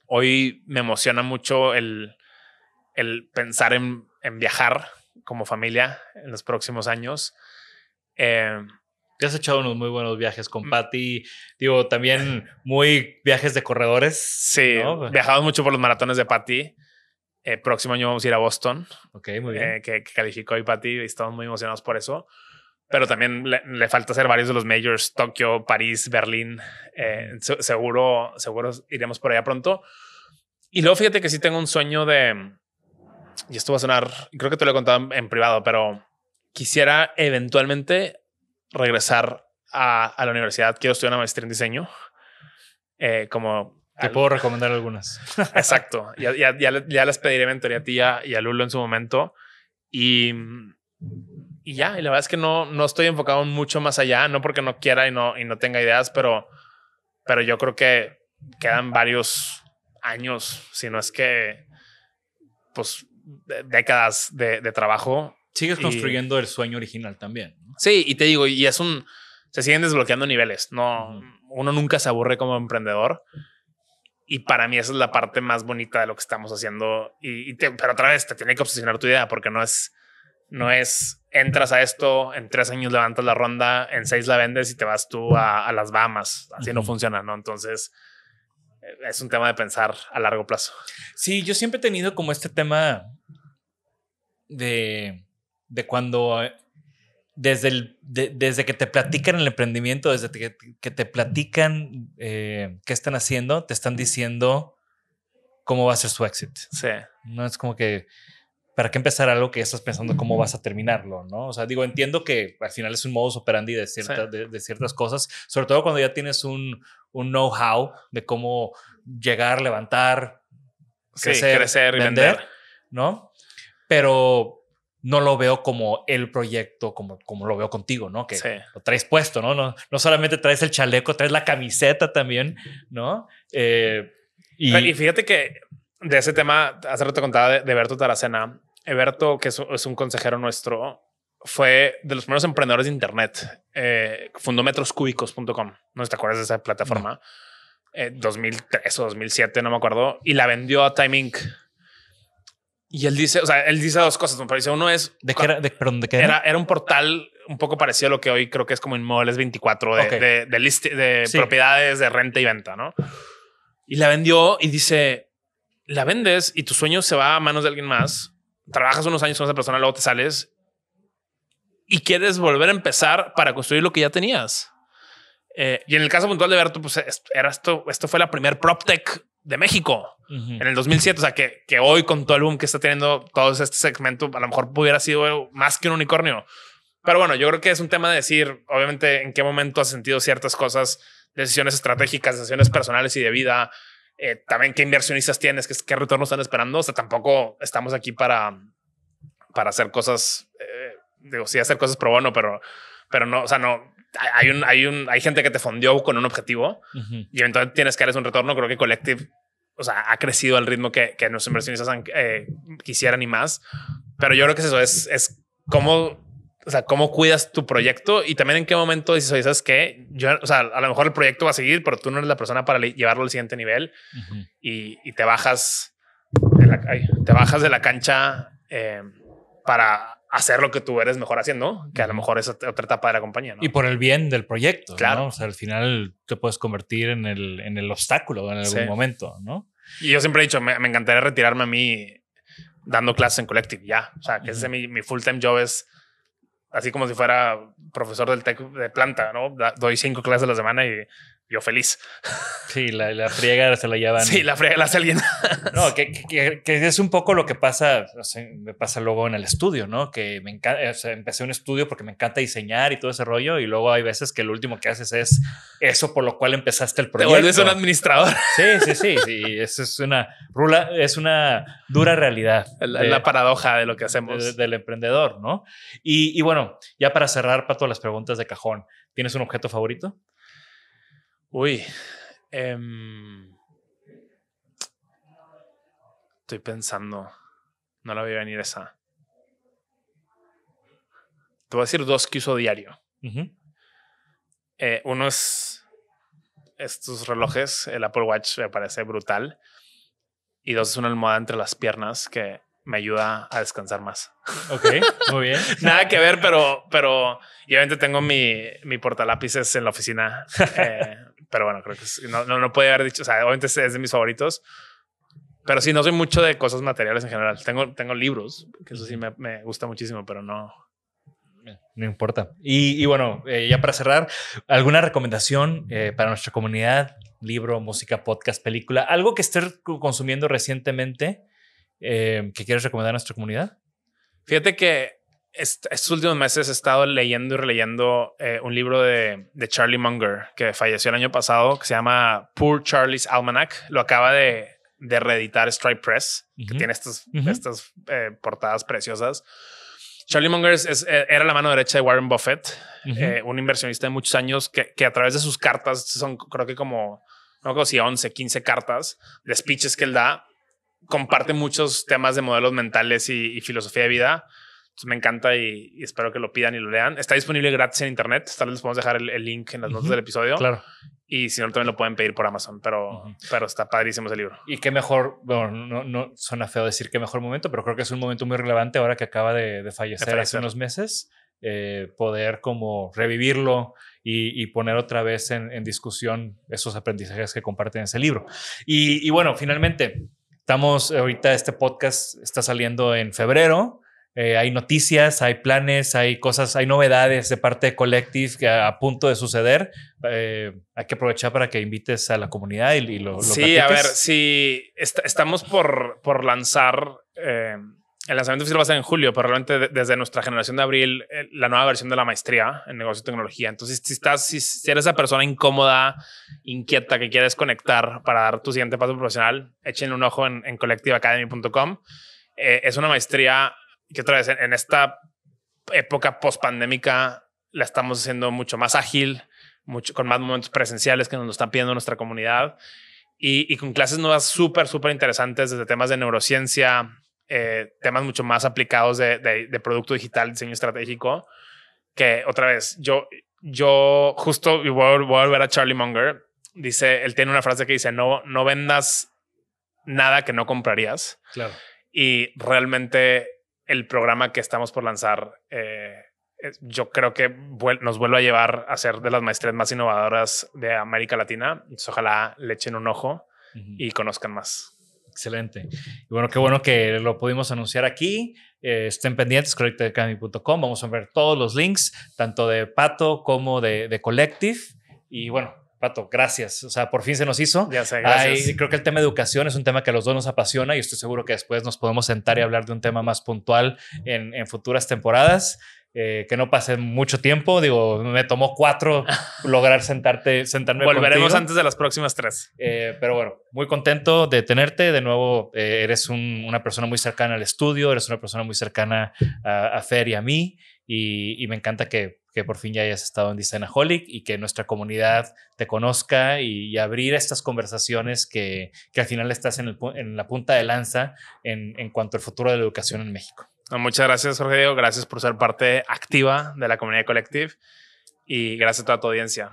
Hoy me emociona mucho el pensar en viajar como familia en los próximos años. Te has echado unos muy buenos viajes con Patty. Digo, también muy viajes de corredores. Sí, ¿no? Viajamos mucho por los maratones de Patty. Próximo año vamos a ir a Boston. Ok, muy bien. Que calificó hoy Patty y estamos muy emocionados por eso. Pero también le falta hacer varios de los majors: Tokio, París, Berlín. Seguro iremos por allá pronto. Y luego fíjate que sí tengo un sueño y esto va a sonar, creo que te lo he contado en privado, pero quisiera eventualmente regresar a la universidad. Quiero estudiar una maestría en diseño. Te puedo recomendar algunas. Exacto. Ya les pediré mentoría a ti y a Lulo en su momento. Y la verdad es que no estoy enfocado mucho más allá, no porque no quiera y no tenga ideas, pero yo creo que quedan varios años, si no es que pues décadas de trabajo. Sigues construyendo el sueño original también, ¿no? Sí, y te digo, y se siguen desbloqueando niveles. No, uno nunca se aburre como emprendedor. Y para mí esa es la parte más bonita de lo que estamos haciendo. Pero otra vez te tiene que obsesionar tu idea, porque no es entras a esto, en 3 años levantas la ronda, en 6 la vendes y te vas tú a las Bahamas. Así no funciona, ¿no? Entonces es un tema de pensar a largo plazo. Sí, yo siempre he tenido como este tema de cuando desde que te platican el emprendimiento, desde que te platican qué están haciendo, te están diciendo cómo va a ser su éxito. Sí. No es como que para qué empezar algo que estás pensando cómo vas a terminarlo, ¿no? O sea, digo, entiendo que al final es un modus operandi de ciertas cosas, sobre todo cuando ya tienes un know-how de cómo llegar, levantar, crecer y vender, ¿no? Pero no lo veo como el proyecto, como lo veo contigo, ¿no? Que lo traes puesto, ¿no? No solamente traes el chaleco, traes la camiseta también, ¿no? Y fíjate que de ese tema, hace rato contaba de Berto Taracena. Berto, que es un consejero nuestro, fue de los primeros emprendedores de internet. Fundó metroscúbicos.com. No sé si te acuerdas de esa plataforma. 2003 o 2007, no me acuerdo. Y la vendió a Time Inc. Y él dice 2 cosas. Me parece. Uno es... ¿De qué era? Era un portal un poco parecido a lo que hoy creo que es como Inmuebles 24 de propiedades de renta y venta, ¿no? Y la vendió y dice, la vendes y tu sueño se va a manos de alguien más. Trabajas unos años con esa persona, luego te sales y quieres volver a empezar para construir lo que ya tenías. Y en el caso puntual de Berto, pues esto fue la primer PropTech de México en el 2007. O sea, que hoy con todo el boom que está teniendo todo este segmento, a lo mejor hubiera sido más que un unicornio. Pero bueno, yo creo que es un tema de decir, obviamente, en qué momento has sentido ciertas cosas, decisiones estratégicas, decisiones personales y de vida. También qué inversionistas tienes, qué retornos están esperando. O sea, tampoco estamos aquí para hacer cosas, sí hacer cosas pro bono, pero no, o sea, no. Hay gente que te fondeó con un objetivo y eventualmente tienes que darles un retorno. Creo que Collective, o sea, ha crecido al ritmo que nuestros inversionistas quisieran y más. Pero yo creo que eso es cómo cuidas tu proyecto y también en qué momento dices, oye, ¿sabes qué? O sea, a lo mejor el proyecto va a seguir, pero tú no eres la persona para llevarlo al siguiente nivel y te bajas de la cancha para hacer lo que tú eres mejor haciendo, que a lo mejor es otra etapa de la compañía, ¿no? Y por el bien del proyecto, Claro. ¿no? O sea, al final te puedes convertir en el obstáculo en algún momento, ¿no? Y yo siempre he dicho, me encantaría retirarme a mí dando clases en Collective, ya. O sea, que ese mi full-time job es así como si fuera profesor del TEC de planta, ¿no? Doy 5 clases a la semana y yo feliz. Sí, la friega se la llevan. Sí, la friega la hace alguien. No, que es un poco lo que pasa, o sea, me pasa luego en el estudio, ¿no? Que me encanta, o sea, empecé un estudio porque me encanta diseñar y todo ese rollo, y luego hay veces que lo último que haces es eso por lo cual empezaste el proyecto. Te vuelves un administrador. Sí. Eso es una dura realidad. La paradoja de lo que hacemos. Del emprendedor, ¿no? Y bueno, ya para cerrar, Pato, las preguntas de cajón. ¿Tienes un objeto favorito? Uy. Estoy pensando. No la voy a venir esa. Te voy a decir 2 que uso diario. Uh-huh. Uno es estos relojes. El Apple Watch me parece brutal. Y 2 es una almohada entre las piernas que me ayuda a descansar más. Ok, muy bien. Nada que ver, pero y obviamente tengo mi portalápices en la oficina. Pero bueno, creo que no puede haber dicho. O sea, obviamente es de mis favoritos. Pero sí, no soy mucho de cosas materiales en general. Tengo libros, que eso sí me gusta muchísimo, pero no. No importa. Y bueno, ya para cerrar, ¿alguna recomendación para nuestra comunidad? Libro, música, podcast, película, algo que estés consumiendo recientemente que quieres recomendar a nuestra comunidad. Fíjate que estos últimos meses he estado leyendo y releyendo un libro de Charlie Munger, que falleció el año pasado, que se llama Poor Charlie's Almanac. Lo acaba de reeditar Stripe Press, que tiene estas portadas preciosas. Charlie Munger era la mano derecha de Warren Buffett, un inversionista de muchos años que a través de sus cartas, son creo que como, no creo si 11, 15 cartas de speeches que él da, comparte muchos temas de modelos mentales y filosofía de vida. Entonces me encanta y espero que lo pidan y lo lean. Está disponible gratis en internet. Tal vez les podemos dejar el link en las notas del episodio. Claro. Y si no, también lo pueden pedir por Amazon, pero está padrísimo ese libro. Y qué mejor, bueno, no suena feo decir qué mejor momento, pero creo que es un momento muy relevante ahora que acaba de fallecer hace unos meses, poder como revivirlo y poner otra vez en discusión esos aprendizajes que comparten en ese libro. Y bueno, finalmente, estamos ahorita, este podcast está saliendo en febrero. Hay noticias, hay planes, hay cosas, hay novedades de parte de Collective que a punto de suceder. Hay que aprovechar para que invites a la comunidad y lo sí, platiques. A ver, sí, estamos por lanzar. El lanzamiento oficial va a ser en julio, pero realmente desde nuestra generación de abril, la nueva versión de la maestría en negocio y tecnología. Entonces, si eres esa persona incómoda, inquieta, que quieres conectar para dar tu siguiente paso profesional, échenle un ojo en collectiveacademy.com. Es una maestría que otra vez en esta época post-pandémica la estamos haciendo mucho más ágil, con más momentos presenciales que nos lo están pidiendo nuestra comunidad y con clases nuevas súper interesantes desde temas de neurociencia, temas mucho más aplicados de producto digital, diseño estratégico, que otra vez yo justo voy a volver a Charlie Munger. Dice, él tiene una frase que dice, no vendas nada que no comprarías. Claro. Y realmente el programa que estamos por lanzar, yo creo que nos vuelve a llevar a ser de las maestrías más innovadoras de América Latina. Entonces, ojalá le echen un ojo y conozcan más. Excelente. Y bueno, qué bueno que lo pudimos anunciar aquí. Estén pendientes, collectiveacademy.com. Vamos a ver todos los links, tanto de Pato como de Collective. Y bueno, Pato, gracias. O sea, por fin se nos hizo. Ya sé, gracias. Creo que el tema de educación es un tema que a los dos nos apasiona y estoy seguro que después nos podemos sentar y hablar de un tema más puntual en futuras temporadas. Que no pase mucho tiempo. Digo, me tomó 4 lograr sentarme Volveremos contigo. Antes de las próximas 3. Pero bueno, muy contento de tenerte. De nuevo, eres una persona muy cercana al estudio, eres una persona muy cercana a Fer y a mí. Y me encanta que por fin ya hayas estado en Designaholic y que nuestra comunidad te conozca y abrir estas conversaciones que al final estás en la punta de lanza en cuanto al futuro de la educación en México. Muchas gracias, Jorge Diego. Gracias por ser parte activa de la comunidad Collective y gracias a toda tu audiencia.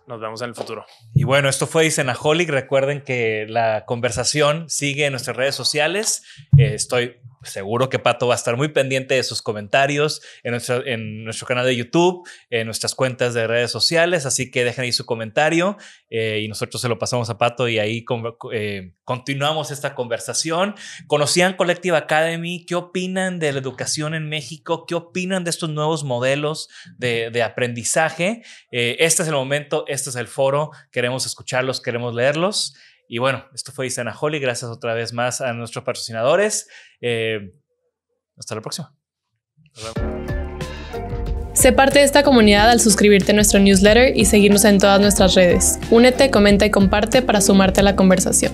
Nos vemos en el futuro. Y bueno, esto fue Designaholic. Recuerden que la conversación sigue en nuestras redes sociales. Estoy seguro que Pato va a estar muy pendiente de sus comentarios en nuestro canal de YouTube, en nuestras cuentas de redes sociales, así que dejen ahí su comentario y nosotros se lo pasamos a Pato y ahí continuamos esta conversación. ¿Conocían Collective Academy? ¿Qué opinan de la educación en México? ¿Qué opinan de estos nuevos modelos de aprendizaje? Este es el momento, este es el foro, queremos escucharlos, queremos leerlos. Y bueno, esto fue Isanaholi. Gracias otra vez más a nuestros patrocinadores. Hasta la próxima. Sé parte de esta comunidad al suscribirte a nuestro newsletter y seguirnos en todas nuestras redes. Únete, comenta y comparte para sumarte a la conversación.